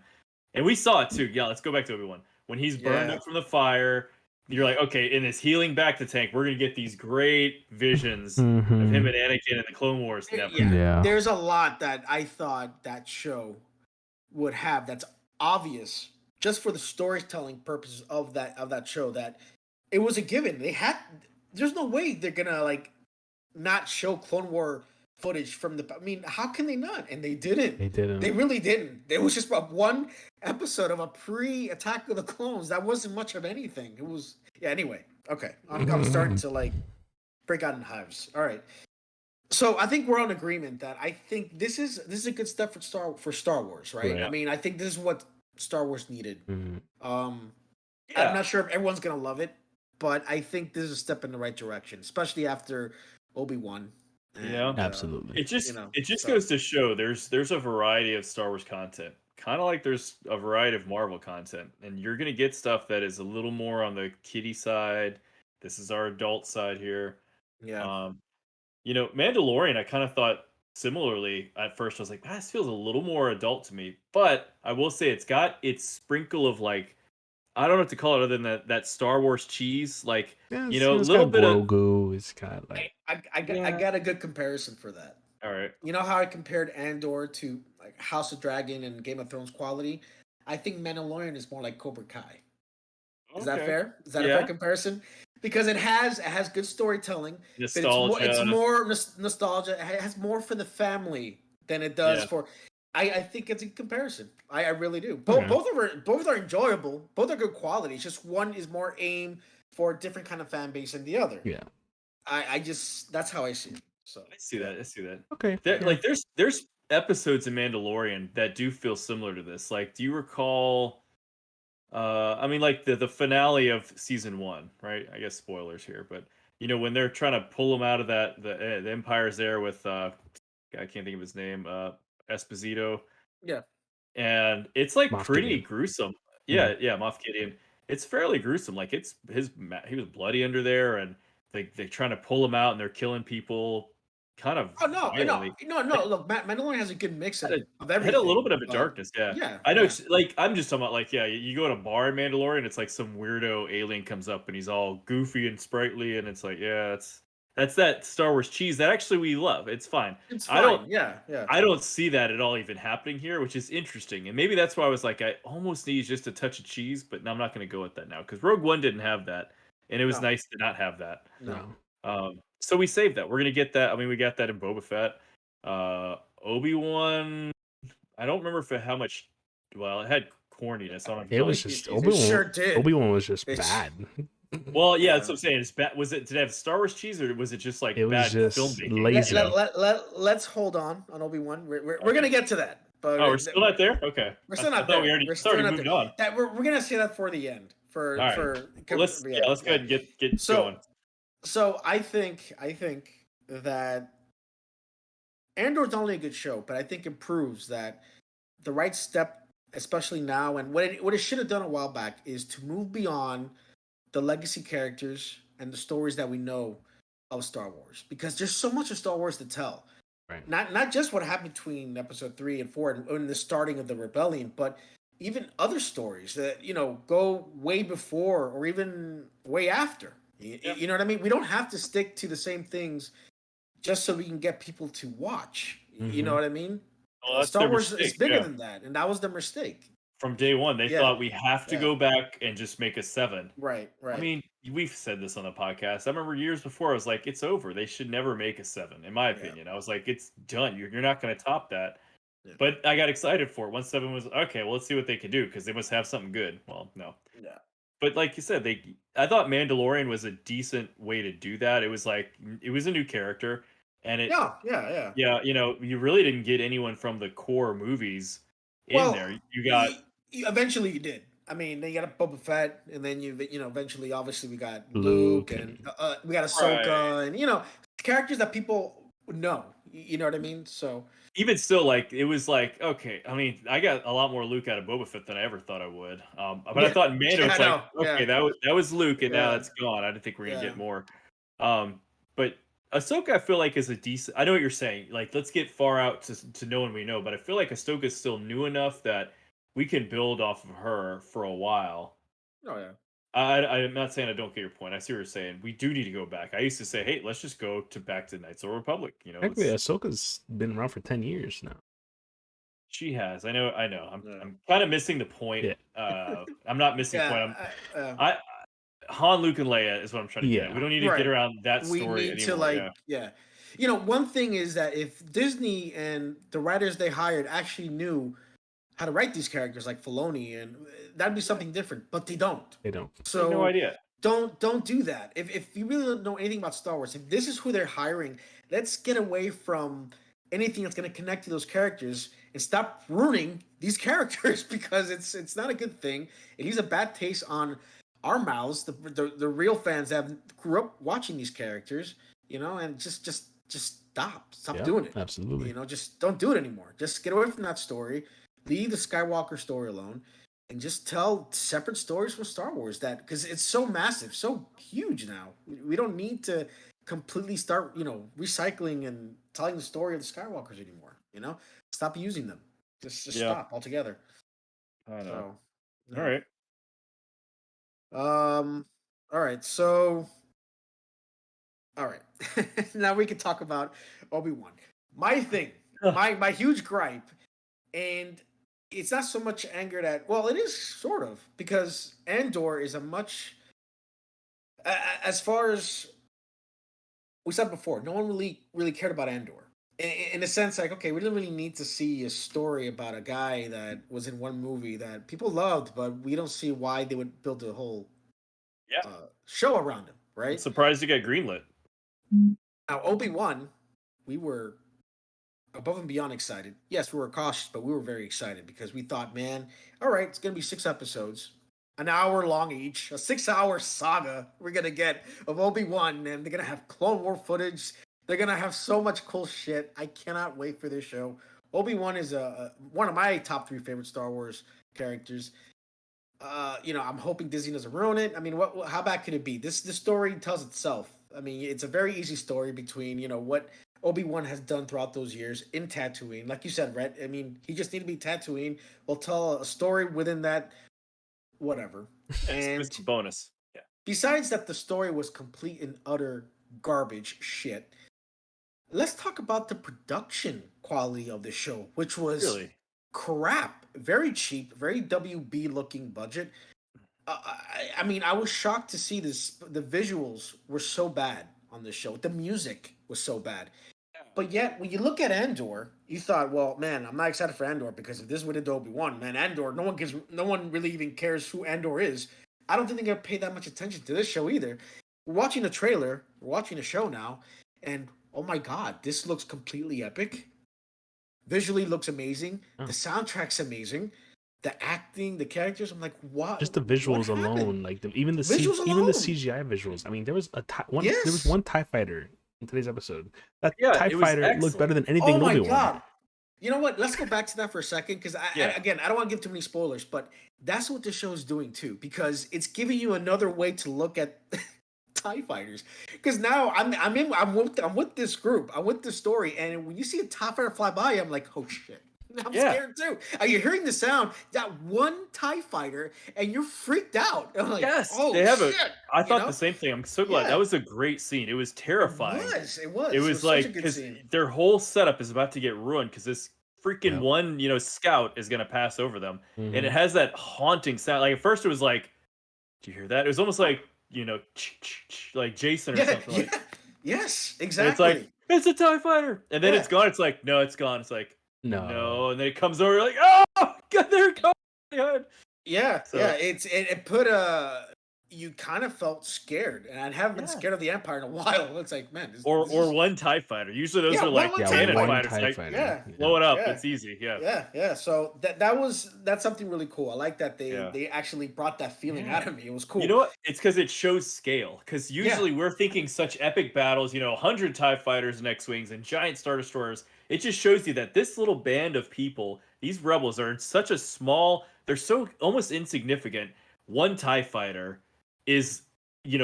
And we saw it too. Yeah, let's go back to Obi-Wan. When he's burned Yeah. up from the fire, you're like, okay, in this healing back the tank, we're going to get these great visions of him and Anakin in the Clone Wars. Yeah. There's a lot that I thought that show would have that's obvious just for the storytelling purposes of that show, that it was a given. There's no way they're gonna like not show Clone War footage from the. I mean, how can they not? And they didn't. They didn't. They really didn't. It was just one episode of a pre-Attack of the Clones. That wasn't much of anything. It was Anyway, okay. I'm starting to like break out in hives. All right. So I think we're on agreement that I think this is a good step for Star Wars, right? Yeah. I mean, I think this is what Star Wars needed. Yeah. I'm not sure if everyone's gonna love it, but I think this is a step in the right direction, especially after Obi-Wan. Yeah. Absolutely. It just goes to show there's a variety of Star Wars content, kind of like there's a variety of Marvel content, and you're gonna get stuff that is a little more on the kiddie side. This is our adult side here. Yeah. Mandalorian, I kind of thought similarly at first. I was like, this feels a little more adult to me, but I will say it's got its sprinkle of like, I don't know what to call it other than that Star Wars cheese, like Yeah, a it's little got bit Grogu. It's got like I got a good comparison for that. All right. You know how I compared Andor to like House of Dragon and Game of Thrones quality? I think Mandalorian is more like Cobra Kai. Is that fair? Is that a fair comparison? Because it has good storytelling. Nostalgia. It's more nostalgia. It has more for the family than it does for. I think it's a comparison. I really do. Both are enjoyable. Both are good quality. It's just one is more aimed for a different kind of fan base than the other. Yeah. I just that's how I see it. So I see that. Okay. Like there's episodes in Mandalorian that do feel similar to this. Like, do you recall? I mean, like the finale of season 1, right? I guess spoilers here, but when they're trying to pull him out of that, the Empire's there with I can't think of his name, Esposito. Yeah. And it's like Moff pretty Gideon. gruesome. Yeah, Moff Gideon. It's fairly gruesome. Like he was bloody under there, and they're trying to pull him out, and they're killing people. Kind of. Oh no! Look, Mandalorian has a good mix of everything. Had a little bit of a darkness, yeah. Yeah, I know. yeah. Like I'm just talking about, like, you go to a bar in Mandalorian, it's like some weirdo alien comes up and he's all goofy and sprightly, and it's like, that's that Star Wars cheese that actually we love. It's fine. It's fine. Yeah. I don't see that at all even happening here, which is interesting, and maybe that's why I was like, I almost need just a touch of cheese, but I'm not going to go with that now because Rogue One didn't have that, and it was nice to not have that. No. So we saved that. We're gonna get that. I mean, we got that in Boba Fett. Obi-Wan, I don't remember how much. Well, it had corniness on it. It was just It sure did. Obi-Wan was just bad. Well, yeah, that's what I'm saying. It's bad. Did it have Star Wars cheese, or was it just like It was bad just filmmaking? lazy. Let's hold on Obi-Wan. We're gonna get to that. But we're still not there. Okay, we're still not there. We're already moved on. That we're gonna say that for the end. Let's go ahead and get going. So I think that Andor's not only a good show, but I think it proves that the right step, especially now, and what it should have done a while back, is to move beyond the legacy characters and the stories that we know of Star Wars, because there's so much of Star Wars to tell. Right. Not just what happened between episode 3 and 4 and the starting of the rebellion, but even other stories that go way before or even way after. Yeah. You know what I mean? We don't have to stick to the same things just so we can get people to watch. You know Mhm. what I mean? Well, that's Star their Wars is mistake. bigger Yeah. than that, and that was the mistake. From day one, they Yeah, thought we have to yeah, go back and just make a 7. right, I right. mean, we've said this on the podcast. I remember years before, I was like, it's over. They should never make a 7, in my Yeah, opinion. I was like, it's done. You're not going to top that. yeah, But I got excited for it. Once 7 was okay, well, let's see what they can do because they must have something good. Well, no. yeah. But like you said, I thought Mandalorian was a decent way to do that. It was like it was a new character, and it Yeah, yeah, yeah. yeah, you really didn't get anyone from the core movies in Well, there. You got eventually you did. I mean, then you got a Boba Fett, and then eventually, obviously, we got Luke, Luke and and we got right. Ahsoka, and characters that people know. You know what I mean? So Even still, like it was like okay. I mean, I got a lot more Luke out of Boba Fett than I ever thought I would. But I yeah, thought in Mando, yeah, I it's like know. okay, Yeah, that was Luke, and now yeah, that's gone. I didn't think we're gonna yeah. get more. But Ahsoka, I feel like is a decent. I know what you're saying. Like, let's get far out to know when we know. But I feel like Ahsoka is still new enough that we can build off of her for a while. Oh yeah. I'm not saying I don't get your point. I see what you're saying. We do need to go back. I used to say, hey, let's just go to back to Knights of the Republic. actually, Let's. Ahsoka's been around for 10 years now. She has. I know. I know. I'm. Yeah. I'm kind of missing the point. Yeah. I'm not missing the point. I Han, Luke, and Leia is what I'm trying to get at. We Yeah. don't need to get Right. around that We story need to anymore. Yeah. yeah. One thing is that if Disney and the writers they hired actually knew how to write these characters like Filoni, and that'd be something different, but they don't. They don't. I have no So idea. don't do that. If you really don't know anything about Star Wars, if this is who they're hiring, let's get away from anything that's going to connect to those characters and stop ruining these characters because it's not a good thing. It leaves a bad taste on our mouths, the real fans that grew up watching these characters, and just stop Yeah, doing it. absolutely. Just don't do it anymore. Just get away from that story. Leave the Skywalker story alone and just tell separate stories from Star Wars because it's so massive, so huge now. We don't need to completely start, recycling and telling the story of the Skywalkers anymore. Stop using them. Just Yeah. stop altogether. I know. So, All right. all right. So, all right. Now we can talk about Obi-Wan. My thing, my huge gripe, and it's not so much anger that, well, it is sort of, because Andor is a much, as far as we said before, no one really cared about Andor. In a sense, like, okay, we didn't really need to see a story about a guy that was in one movie that people loved, but we don't see why they would build a whole Yeah. show around him, I'm right? surprised you got greenlit. Now, Obi-Wan, we were above and beyond excited. Yes, we were cautious, but we were very excited because we thought, man, all right, it's going to be 6 episodes, an hour long each, a 6-hour saga we're going to get of Obi-Wan, and they're going to have Clone War footage. They're going to have so much cool shit. I cannot wait for this show. Obi-Wan is one of my top 3 favorite Star Wars characters. I'm hoping Disney doesn't ruin it. I mean, how bad could it be? This story tells itself. I mean, it's a very easy story between, what Obi-Wan has done throughout those years in Tatooine. Like you said, Rhett, I mean, he just need to be Tatooine. We'll tell a story within that, whatever. And It's a bonus. Yeah. besides that, the story was complete and utter garbage shit. Let's talk about the production quality of the show, which was Really? crap. Very cheap, very WB looking budget. I mean, I was shocked to see this. The visuals were so bad on this show. The music was so bad. But yet, when you look at Andor, you thought, well, man, I'm not excited for Andor because if this is what it did to Obi-Wan, man, Andor, no one really even cares who Andor is. I don't think they're gonna pay that much attention to this show either. We're watching the trailer, we're watching the show now, and oh my god, this looks completely epic. Visually looks amazing. Oh. The soundtrack's amazing. The acting, the characters, I'm like, what? Just the visuals what happened? alone, like even the Visuals CGI visuals. I mean, there was one. Yes. There was one TIE fighter in today's episode. That Yeah, TIE it was fighter looked excellent. better than anything Oh in my Obi-Wan. god. You know what? Let's go back to that for a second because Yeah. again, I don't want to give too many spoilers, but that's what the show is doing too because it's giving you another way to look at TIE fighters. Because now I'm with this group, I'm with the story, and when you see a TIE fighter fly by, I'm like, oh shit. I'm Yeah. scared too. Are you hearing the sound? That one TIE fighter, and you're freaked out. I'm like, Yes, oh they have a. shit. I You thought the know? same thing. I'm so glad that Yeah. was a great scene. It was It terrifying. was. It It was. It was was such a like good because scene. their whole setup is about to get ruined because this freaking Yep. one, scout is gonna pass over them, and it Mhm. has that haunting sound. Like at first, it was like, "Do you hear that?" It was almost like like Jason or Yeah, something. yeah. Like, Yes, and it's like exactly. it's a Tie Fighter, and then it's Yeah. gone. It's like no, it's gone. It's like No. no, and then it comes over. You're like oh god, there it comes. Yeah, yeah. So It put you kind of felt scared, and I haven't been yeah. scared of the Empire in a while. It's like, man, this Or is one TIE fighter. Usually those yeah, are like one Yeah, time cannon one fighter. fighters. TIE Like fighter. Yeah, blow it up. yeah, It's easy. Yeah. yeah, yeah. So that's something really cool. I like that Yeah. they actually brought that feeling Yeah. out of me. It was You cool. know what? It's because it shows scale. Because Yeah, usually we're thinking such epic battles, 100 TIE fighters and X Wings and giant Star Destroyers. It just shows you that this little band of people, these rebels, are in such a small, they're so almost insignificant. One TIE fighter is,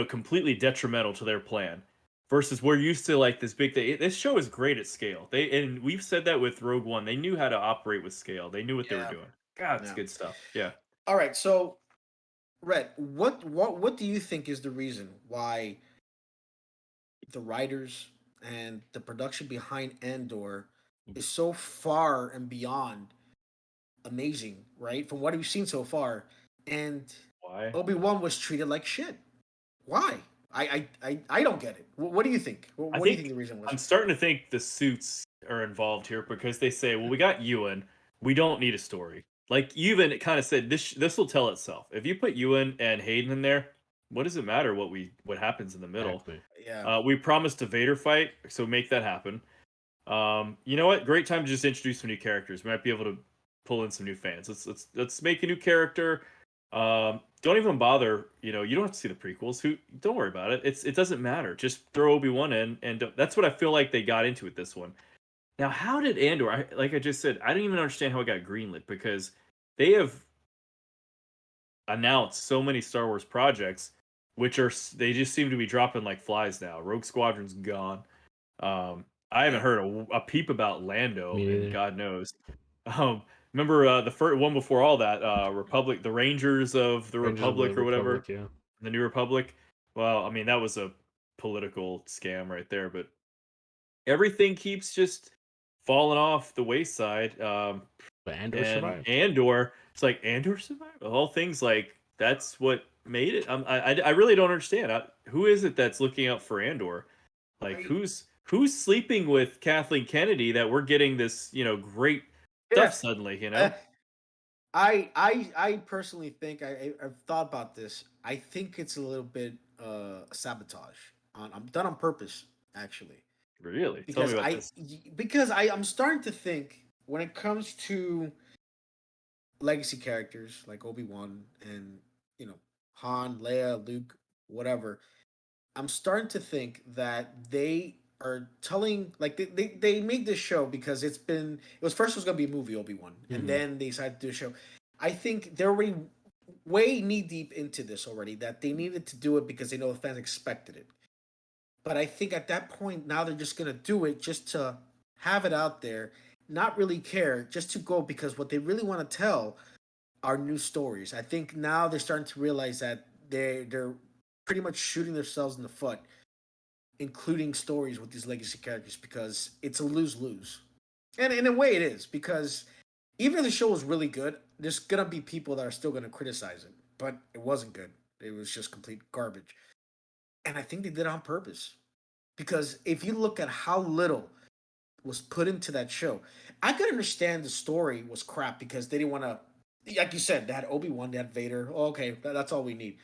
completely detrimental to their plan. Versus we're used to like this big thing. This show is great at scale. And we've said that with Rogue One. They knew how to operate with scale. They knew what they were yeah, doing. God, it's yeah. good stuff. Yeah. All right, so Red, what do you think is the reason why the writers and the production behind Andor is so far and beyond amazing, right? From what we've seen so far, and Why? Obi-Wan was treated like shit. Why? I don't get it. What do you think? I What do you think think the reason was? I'm starting to think the suits are involved here because they say, "Well, we got Ewan. We don't need a story." Like Ewan, it kind of said this will tell itself. If you put Ewan and Hayden in there, what does it matter what happens in the middle? Exactly. Yeah, We promised a Vader fight, so make that happen. You know what? Great time to just introduce some new characters. We might be able to pull in some new fans. Let's make a new character. Don't even bother. You don't have to see the prequels. Don't worry about it. It doesn't matter. Just throw Obi-Wan in, and that's what I feel like they got into with this one. Now, how did Andor? Like I just said, I didn't even understand how it got greenlit because they have announced so many Star Wars projects, which they just seem to be dropping like flies now. Rogue Squadron's gone. I haven't yeah, heard a peep about Lando, Me and neither. God knows. Remember the first one before all that, Republic, the Rangers of the Rangers of the Republic or whatever, Republic, yeah. the New Republic. Well, I mean that was a political scam right there, but everything keeps just falling off the wayside. But Andor And survived. Andor, it's like Andor survived. The whole thing's like that's what made it. I really don't understand. Who is it that's looking out for Andor? Like I, who's sleeping with Kathleen Kennedy that we're getting this great stuff yeah. suddenly? Uh, I personally think I've thought about this. I think it's a little bit sabotage. I'm done on purpose, actually, Really? Tell me because about this. I'm starting to think when it comes to legacy characters like Obi-Wan and you know Han, Leia, Luke, whatever. I'm starting to think that they are telling like they made this show because it was first it was gonna be a movie Obi-Wan and Hmm. then they decided to do a show. I think they're already way knee deep into this already that they needed to do it because they know the fans expected it. But I think at that point now they're just gonna do it just to have it out there, not really care, just to go because what they really want to tell are new stories. I think now they're starting to realize that they're pretty much shooting themselves in the foot, including stories with these legacy characters because it's a lose lose. And in a way, it is because even if the show was really good, there's gonna be people that are still gonna criticize it. But it wasn't good. It was just complete garbage. And I think they did it on purpose because if you look at how little was put into that show, I could understand the story was crap because they didn't want to. Like you said, they had Obi-Wan, they had Vader. Oh, okay, that's all we need.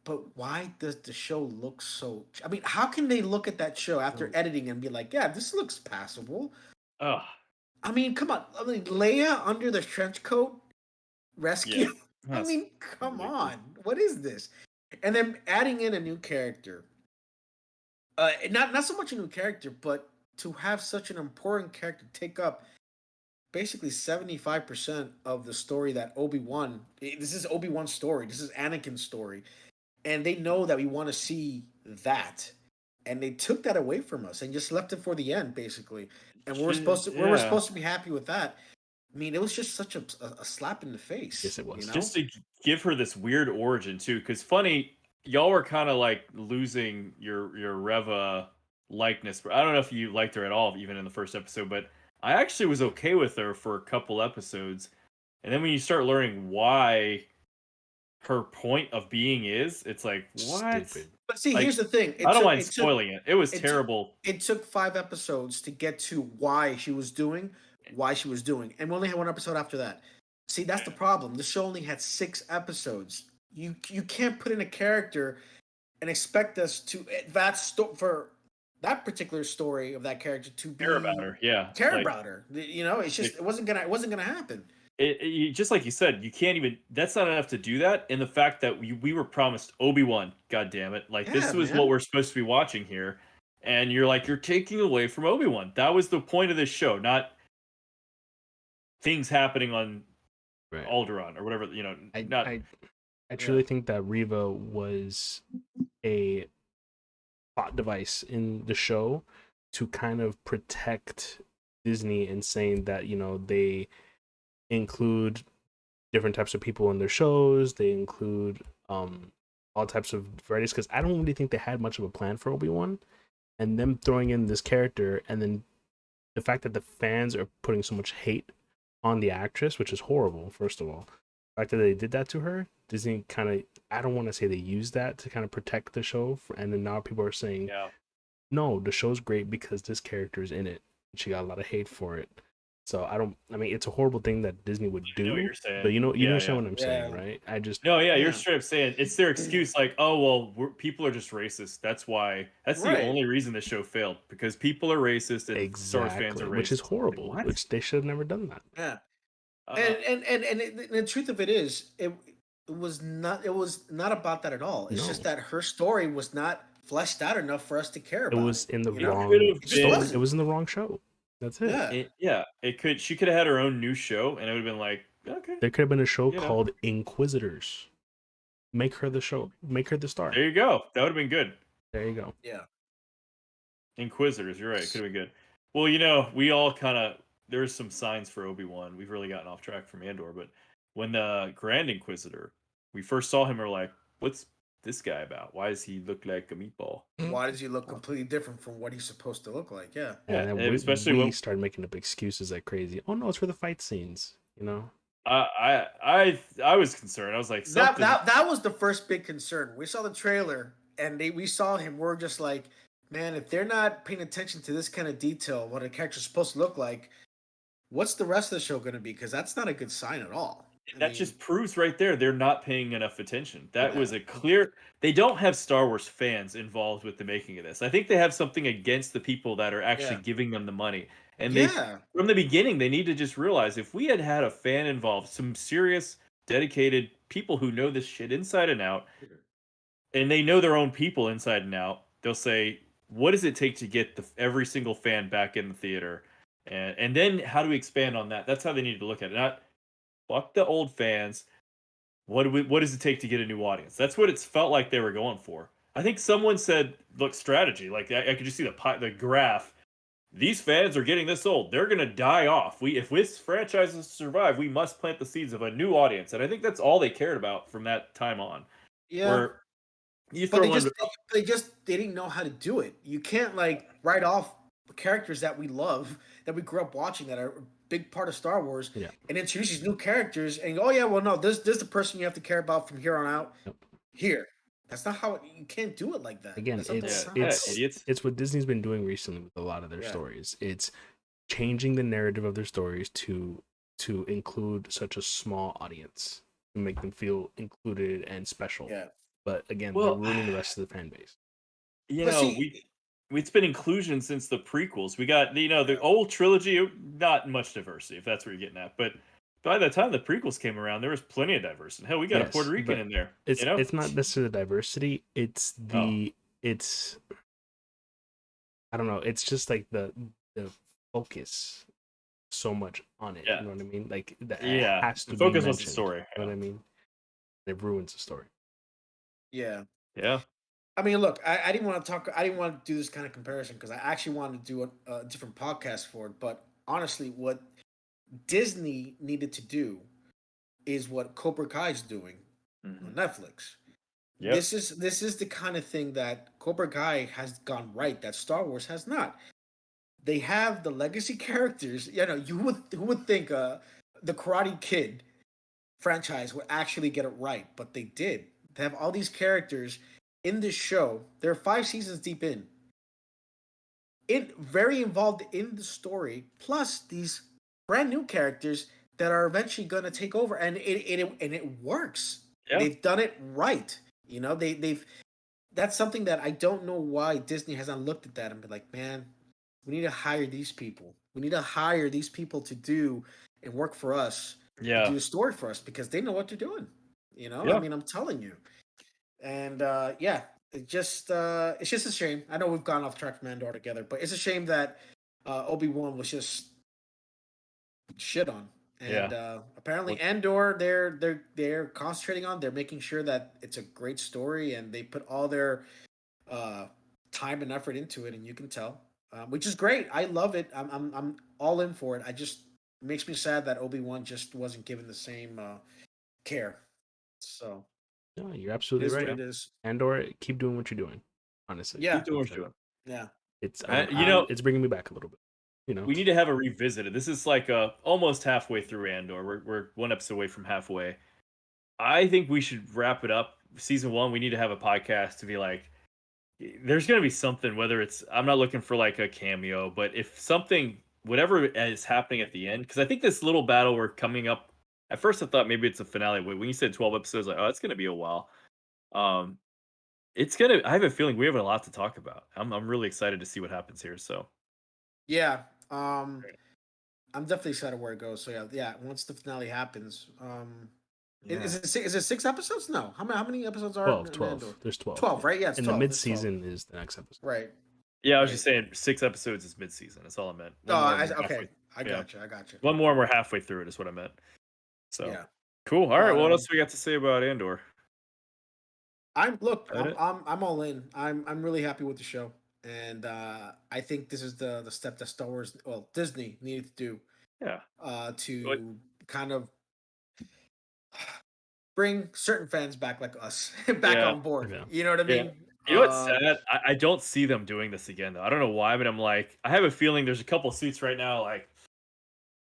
But why does the show look so? I mean, how can they look at that show after editing and be like, "Yeah, this looks passable"? Oh, I mean, come on. I mean, Leia under the trench coat yeah. rescue. I That's mean, come ridiculous. on. What is this? And then adding in a new character. Not so much a new character, but to have such an important character take up basically 75% of the story that Obi-Wan. This is Obi-Wan's story. This is Anakin's story, and they know that we want to see that, and they took that away from us and just left it for the end, basically. And we were Yeah. supposed to be happy with that. I mean, it was just such a slap in the face. Yes, it was. Just to give her this weird origin too, because funny, y'all were kind of like losing your Reva likeness. But I don't know if you liked her at all, even in the first episode. But I actually was okay with her for a couple episodes, and then when you start learning why her point of being is, it's like what? Stupid. But see, Like here's the thing. I don't mind spoiling it. It was it took terrible. it took 5 episodes to get to why she was doing and we only had one episode after that. See, that's the problem. The show only had 6 episodes. You can't put in a character and expect us to for that particular story of that character to be Care about her, yeah. care Like, about her. You know, it's just it wasn't gonna happen. just like you said, you can't even. That's not enough to do that. And the fact that we were promised Obi-Wan, god damn it, like Yeah, this was man. what we're supposed to be watching here, and you're taking away from Obi-Wan. That was the point of this show, not things happening on Right. Alderaan or whatever. You know, not. I truly think that Reva was a plot device in the show to kind of protect Disney and saying that, you know, they include different types of people in their shows. They include all types of varieties, because I don't really think they had much of a plan for Obi-Wan, and them throwing in this character, and then the fact that the fans are putting so much hate on the actress, which is horrible. First of all, the fact that they did that to her, Disney kind of, I don't want to say they used that to kind of protect the show, and then now people are saying, Yeah. no, the show's great because this character is in it. She got a lot of hate for it. So I mean, it's a horrible thing that Disney would I know what do, you're saying. but you Yeah, understand yeah. what I'm saying, right? I just, No, yeah, you're Yeah. straight up saying it's their excuse. Like, oh well, people are just racist. That's why. That's the Right. only reason the show failed, because people are racist and Star Wars fans exactly, are racist. which is Like, horrible, what? which they should have never done that. Yeah. Uh, And the truth of it is, it was not about that at all. It's just No. that her story was not fleshed out enough for us to care It about. was in the you know? wrong could've It just story. wasn't. It was in the wrong show. That's it. Yeah. yeah, it could. She could have had her own new show, and it would have been like, okay, There could have been a show You know. called Inquisitors. Make her the show. Make her the star. there you go. That would have been good. There you go. Yeah. Inquisitors, you're right. It could have been good. Well, you know, we all kind of there's some signs for Obi-Wan. We've really gotten off track from Andor, but when the Grand Inquisitor, we first saw him, we're like, what's this guy about? Why does he look like a meatball? Why does he look completely different from what he's supposed to look like? Yeah. Yeah, And then and especially we when- started making up excuses like crazy. Oh no, it's for the fight scenes. You know. I was concerned. I was like, That, something. that was the first big concern. We saw the trailer and we saw him. We're just like, man, if they're not paying attention to this kind of detail, what a character's supposed to look like, what's the rest of the show going to be? Because that's not a good sign at all. That just proves right there they're not paying enough attention. That Yeah. was a clear. They don't have Star Wars fans involved with the making of this. I think they have something against the people that are actually Yeah. giving them the money. And Yeah. from the beginning, they need to just realize if we had had a fan involved, some serious, dedicated people who know this shit inside and out, and they know their own people inside and out, they'll say, "What does it take to get every single fan back in the theater?" And then how do we expand on that? That's how they need to look at it. Not fuck the old fans. What does it take to get a new audience? That's what it's felt like they were going for. I think someone said, "Look, strategy." Like I could just see the graph. These fans are getting this old. They're gonna die off. If this franchise is to survive, we must plant the seeds of a new audience. And I think that's all they cared about from that time on. Yeah. Where you But throw they didn't know how to do it. You can't like write off characters that we love, that we grew up watching, that are a big part of Star Wars, Yeah. and introduce these new characters and oh yeah, well no, this is the person you have to care about from here on out. Yep. Here. That's not how you can't do it like that. Again, That's not the it's way Yeah, it's idiots. it's what Disney's been doing recently with a lot of their Yeah. stories. It's changing the narrative of their stories to include such a small audience, to make them feel included and special. Yeah. But again, Well, they're ruining the rest of the fan base. You But know, see- it's been inclusion since the prequels. We got the old trilogy, not much diversity, if that's what you're getting at. But by the time the prequels came around, there was plenty of diversity. Hell, we got a Yes, Puerto Rican but in there. It's you know, it's not necessarily diversity. It's it's I don't know. It's just like the focus. so much on it. Yeah. You know what I mean? Like that Yeah. has The to be focus was the mentioned. story. You know what I mean? It ruins the story. Yeah. Yeah. I mean, look, I didn't want to talk. I didn't want to do this kind of comparison because I actually wanted to do a different podcast for it. But honestly, what Disney needed to do is what Cobra Kai is doing on Mhm. Netflix. Yep. This is the kind of thing that Cobra Kai has gone right that Star Wars has not. They have the legacy characters. You know, who would think the Karate Kid franchise would actually get it right, but they did. They have all these characters in this show. They're 5 seasons deep in. It very involved in the story, plus these brand new characters that are eventually going to take over, and it works. Yeah. They've done it right. You know, they've that's something that I don't know why Disney has not looked at that and been like, man, we need to hire these people. We need to hire these people to do and work for us and Yeah. do a story for us because they know what they're doing. You know, I Yeah. mean, I'm telling you. And yeah, it's just a shame. I know we've gone off track from Andor together, but it's a shame that Obi-Wan was just shit on. Yeah. And apparently Well, Andor, they're concentrating on. They're making sure that it's a great story, and they put all their uh, time and effort into it, and you can tell, which is great. I love it. I'm all in for it. I just it makes me sad that Obi-Wan just wasn't given the same care. So No, you're it absolutely is what right. it is. Andor, keep doing what you're doing. Honestly, Yeah, keep doing what you're doing. yeah. it's You know, it's bringing me back a little bit. You know, we need to have a revisited. This is like almost halfway through Andor. We're one episode away from halfway. I think we should wrap it up. Season 1, we need to have a podcast to be like, there's going to be something, whether it's, I'm not looking for like a cameo, but if something, whatever is happening at the end, because I think this little battle we're coming up, at first I thought maybe it's a finale. When you said 12 episodes, like, oh, it's going to be a while. Um, I have a feeling we have a lot to talk about. I'm really excited to see what happens here. So, Yeah. I'm definitely excited where it goes. So yeah. Once the finale happens, yeah. is it 6 episodes? No. How many episodes are 12, in 12. Andor? There's 12. 12, right? Yeah, it's And the 12. It's 12. mid-season is the next episode. Right. Yeah, I was Right. just saying 6 episodes is mid-season. That's all I meant. No, One more, and we're okay. halfway. I Yeah, got you. I got you. one more, and we're halfway through it. Is what I meant. So Yeah. cool. All right. But What else we got to say about Andor? I'm look. That it? I'm all in. I'm really happy with the show, and I think this is the step that Star Wars, well, Disney needed to do, Yeah. What- to kind of bring certain fans back like us back Yeah. on board. Yeah. You know what I Yeah. mean? You know what's sad? I don't see them doing this again though. I don't know why, but I'm like, I have a feeling there's a couple seats right now. Like,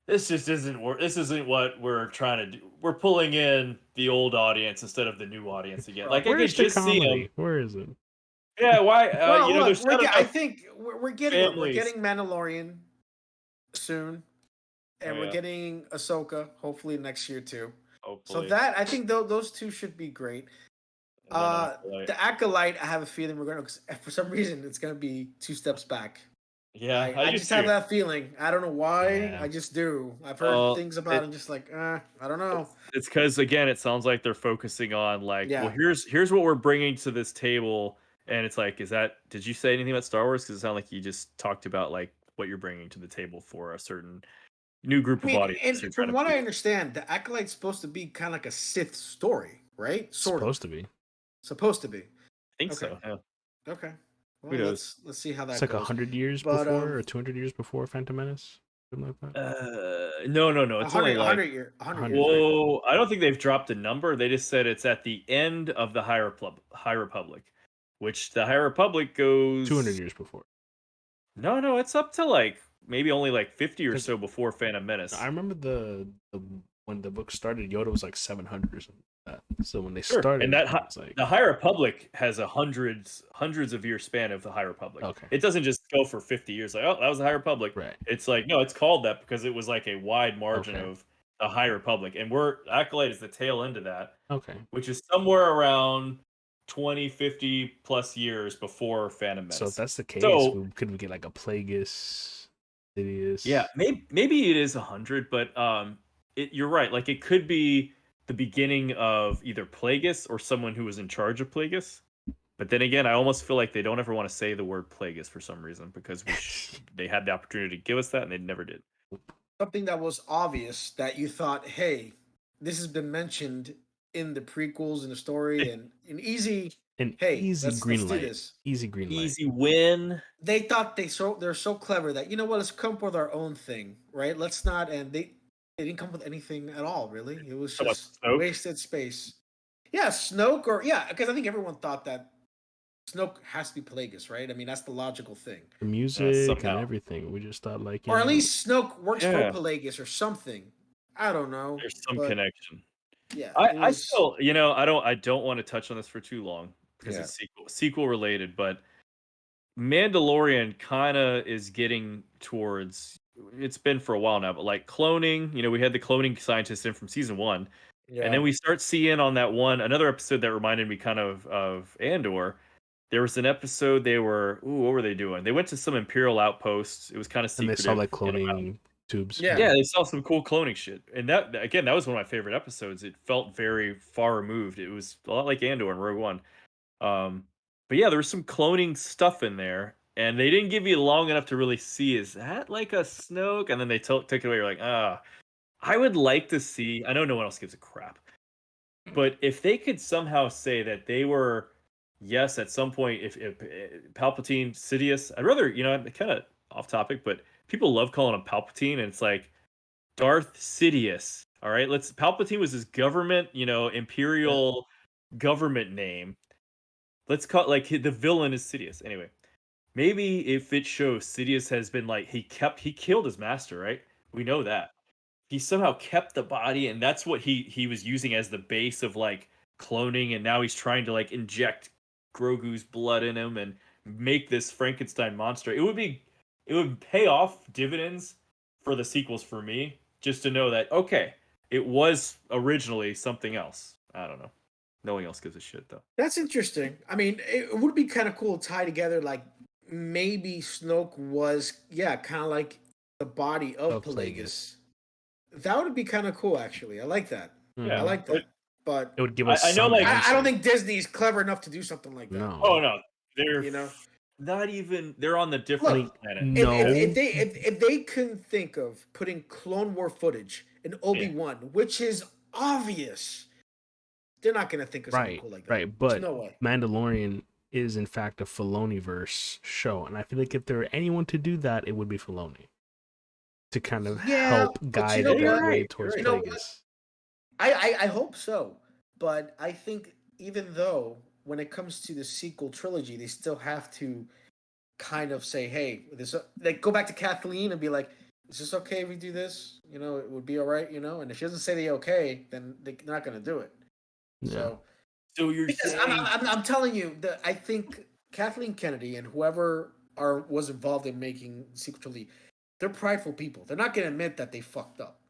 this just isn't. This isn't what we're trying to do. We're pulling in the old audience instead of the new audience again. Like, I could Where's the just see them. comedy? Where is it? Yeah. Why? Well, You know, look, there's not I enough think we're getting we're families. getting Mandalorian soon, Oh, and we're yeah. getting Ahsoka hopefully next year too. So Hopefully. that I think those two should be great. And then Acolyte. The Acolyte, I have a feeling we're gonna, for some reason, it's gonna be 2 steps back. Yeah, I do just have too. that feeling. I don't know why. Yeah. I just do. I've heard Well, things about it. I'm just like, I don't know. It's because again, it sounds like they're focusing on like, well, Yeah. here's what we're bringing to this table, and it's like, did you say anything about Star Wars? Because it sounded like you just talked about like what you're bringing to the table for a certain new group I of mean, audience. and from what I understand, the Acolyte's supposed to be kind of like a Sith story, right? Sort Supposed of. to be. Supposed to be. I think Okay. so. Yeah. Okay. Well, Who knows? let's see how that It's like goes. 100 years But, before or 200 years before Phantom Menace. Something like that. No. It's only 100, like 100 year, 100 100 years. years. whoa. I don't think they've dropped a number. They just said it's at the end of the High Republic, which the High Republic goes 200 years before. No, it's up to like maybe only like 50 or 'Cause- so before Phantom Menace. I remember the when the book started, Yoda was like 700 or something like that. So when they Sure, started, and that it was like, the High Republic has a hundreds of year span of the High Republic. Okay. It doesn't just go for 50 years like, oh, that was the High Republic. right. It's like, no, it's called that because it was like a wide margin Okay. of the High Republic. And Acolyte is the tail end of that, Okay. which is somewhere around 20, 50 plus years before Phantom Menace. So if that's the case, So- could we get like a Plagueis, Sidious? Yeah, maybe it is 100, but you're right. Like it could be the beginning of either Plagueis or someone who was in charge of Plagueis. But then again, I almost feel like they don't ever want to say the word Plagueis for some reason because they had the opportunity to give us that and they never did. something that was obvious that you thought, hey, this has been mentioned in the prequels in the story, and an easy, An hey, easy let's green do light. this. Easy green light. Easy win. They thought they're so clever that, you know what, let's come up with our own thing, right? Let's not, and they didn't come up with anything at all, really. It was How about just Snoke? wasted space. Yeah, Snoke, or yeah, because I think everyone thought that Snoke has to be Pelagus, right? I mean, that's the logical thing. The music and Somehow. everything. We just thought, like, Or at least Snoke works for Yeah. Pelagus or something. I don't know, There's some but connection. yeah, I it I was. still, I don't want to touch on this for too long because Yeah, it's sequel related, but Mandalorian kind of is getting towards, it's been for a while now, but like cloning, we had the cloning scientist in from season 1, and yeah, then we start seeing on that another episode that reminded me kind of Andor. There was an episode they were, what were they doing? They went to some Imperial outposts. It was kind of and they saw secretive. like cloning tubes. yeah. Yeah, they saw some cool cloning shit. And that, again, that was one of my favorite episodes. It felt very far removed. It was a lot like Andor and Rogue One. Um, but yeah, there was some cloning stuff in there, and they didn't give you long enough to really see, is that like a Snoke? And then they took it away. You're like, I would like to see. I know no one else gives a crap, but if they could somehow say that they were, yes, at some point, if Palpatine, Sidious, I'd rather, kind of off topic, but people love calling him Palpatine, and it's like Darth Sidious. All right, Palpatine was his government, Yeah. imperial government name. Let's call it like the villain is Sidious. Anyway, maybe if it shows Sidious has been like he killed his master, right? We know that he somehow kept the body, and that's what he was using as the base of like cloning, and now he's trying to like inject Grogu's blood in him and make this Frankenstein monster. It would pay off dividends for the sequels for me, just to know that, okay, it was originally something else. I don't know. No one else gives a shit though. That's interesting. I mean, it would be kind of cool to tie together, like maybe Snoke was, yeah, kind of like the body of Of Plagueis. Pelagus. That would be kind of cool, actually. I like that. I Yeah, Mhm. like that. But It would give us I know, some like, I don't answer. think Disney's clever enough to do something like that. oh No. no, they're You know, not even. They're on the I different mean, look, planet. if no. they if they can think of putting Clone War footage in Yeah, Obi-Wan, which is obvious, they're not going to think of something Right, cool like that. right. There's But no way. Mandalorian is in fact a Filoni-verse show, and I feel like if there were anyone to do that, it would be Filoni to kind of Yeah, help but you guide know you're that what? way right. You're towards You right. know what? Plagueis. I hope so, but I think even though when it comes to the sequel trilogy, they still have to kind of say, "Hey, this," like go back to Kathleen and be like, "Is this okay if we do this? You know, it would be all right, you know." And if she doesn't say they okay, then they're not going to do it. Yeah. So So you're because saying, I'm telling you that I think Kathleen Kennedy and whoever was involved in making sequel trilogy, they're prideful people. They're not going to admit that they fucked up.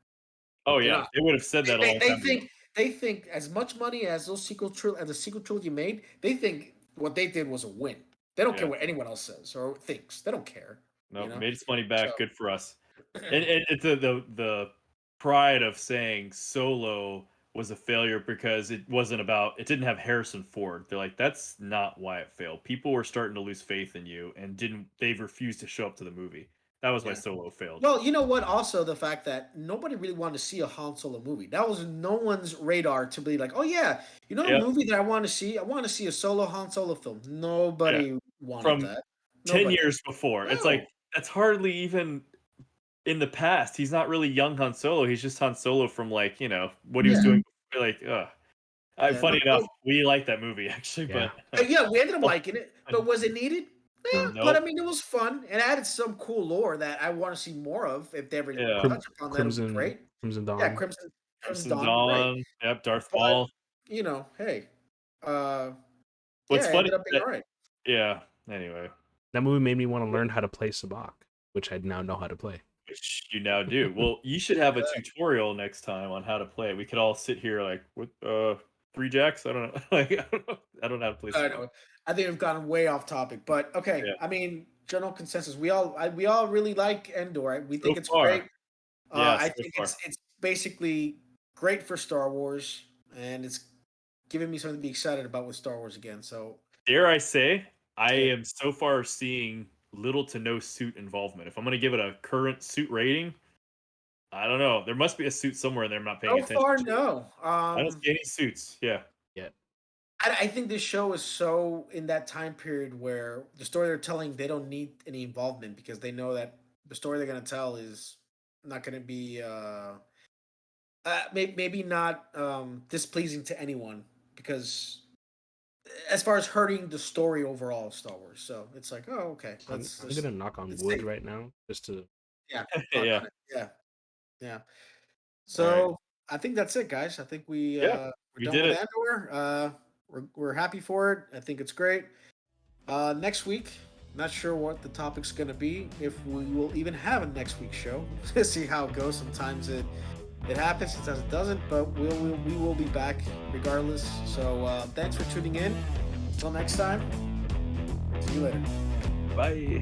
oh They're yeah, not. they would have said that a long They time ago. think as much money as the sequel trilogy made, they think what they did was a win. They don't care Yeah, what anyone else says or thinks. They don't care. no, You know. made its money So back. Good for us. And it's the pride of saying Solo was a failure because it didn't have Harrison Ford. They're like, that's not why it failed. People were starting to lose faith in you, and they've refused to show up to the movie. That was why yeah. Solo failed. Well, you know what? Also, the fact that nobody really wanted to see a Han Solo movie. That was no one's radar to be like, oh yeah, you know the Yep. movie that I want to see. I want to see a solo Han Solo film. Yeah. Nobody wanted From that. 10 Nobody. years before. It's like No. that's hardly even in the past. He's not really young Han Solo. He's just Han Solo from like, what he was Yeah. doing before, like, Yeah. funny enough, we like that movie actually, Yeah. but Yeah, we ended up liking it, but was it needed? Yeah, No. but I nope. mean, it was fun and added some cool lore that I want to see more of. If they ever Yeah. Crim- touch upon that, it'd be Crimson great. Crimson Yeah, Dawn. Crimson Crimson Dawn, great. Dawn. Yep, Darth But Maul. hey, uh, What's yeah, it funny ended up is being that all right. yeah, anyway, That movie made me want to learn how to play Sabacc, which I now know how to play. which you now do. Well, you should have a tutorial next time on how to play it. We could all sit here like with 3 jacks. I don't know. Like I don't know how to play I Sabacc. know. I think we've gotten way off topic, but okay. Yeah. I mean, general consensus. We all really like Endor. We So think it's great. far. Yeah, I so think far. it's basically great for Star Wars, and it's giving me something to be excited about with Star Wars again. So Dare I say, I yeah, am so far seeing little to no suit involvement. If I'm going to give it a current suit rating, I don't know. There must be a suit somewhere in there I'm not paying So attention far, to. no. I don't see any suits. Yeah. Yeah. I think this show is so in that time period where the story they're telling, they don't need any involvement because they know that the story they're going to tell is not going to be maybe not displeasing to anyone because as far as hurting the story overall of Star Wars. So it's like, oh, okay, I'm let's I'm gonna knock on it's wood safe. right now just to. Yeah, knock Yeah. on it. Yeah, yeah. All right. So I think that's it, guys. I think Yeah. we're We done did with it. Andor. We're happy for it. I think it's great. Next week, not sure what the topic's gonna be. If we will even have a next week's show, see how it goes. Sometimes it happens, sometimes it doesn't. But we will be back regardless. So thanks for tuning in. Until next time, see you later. Bye.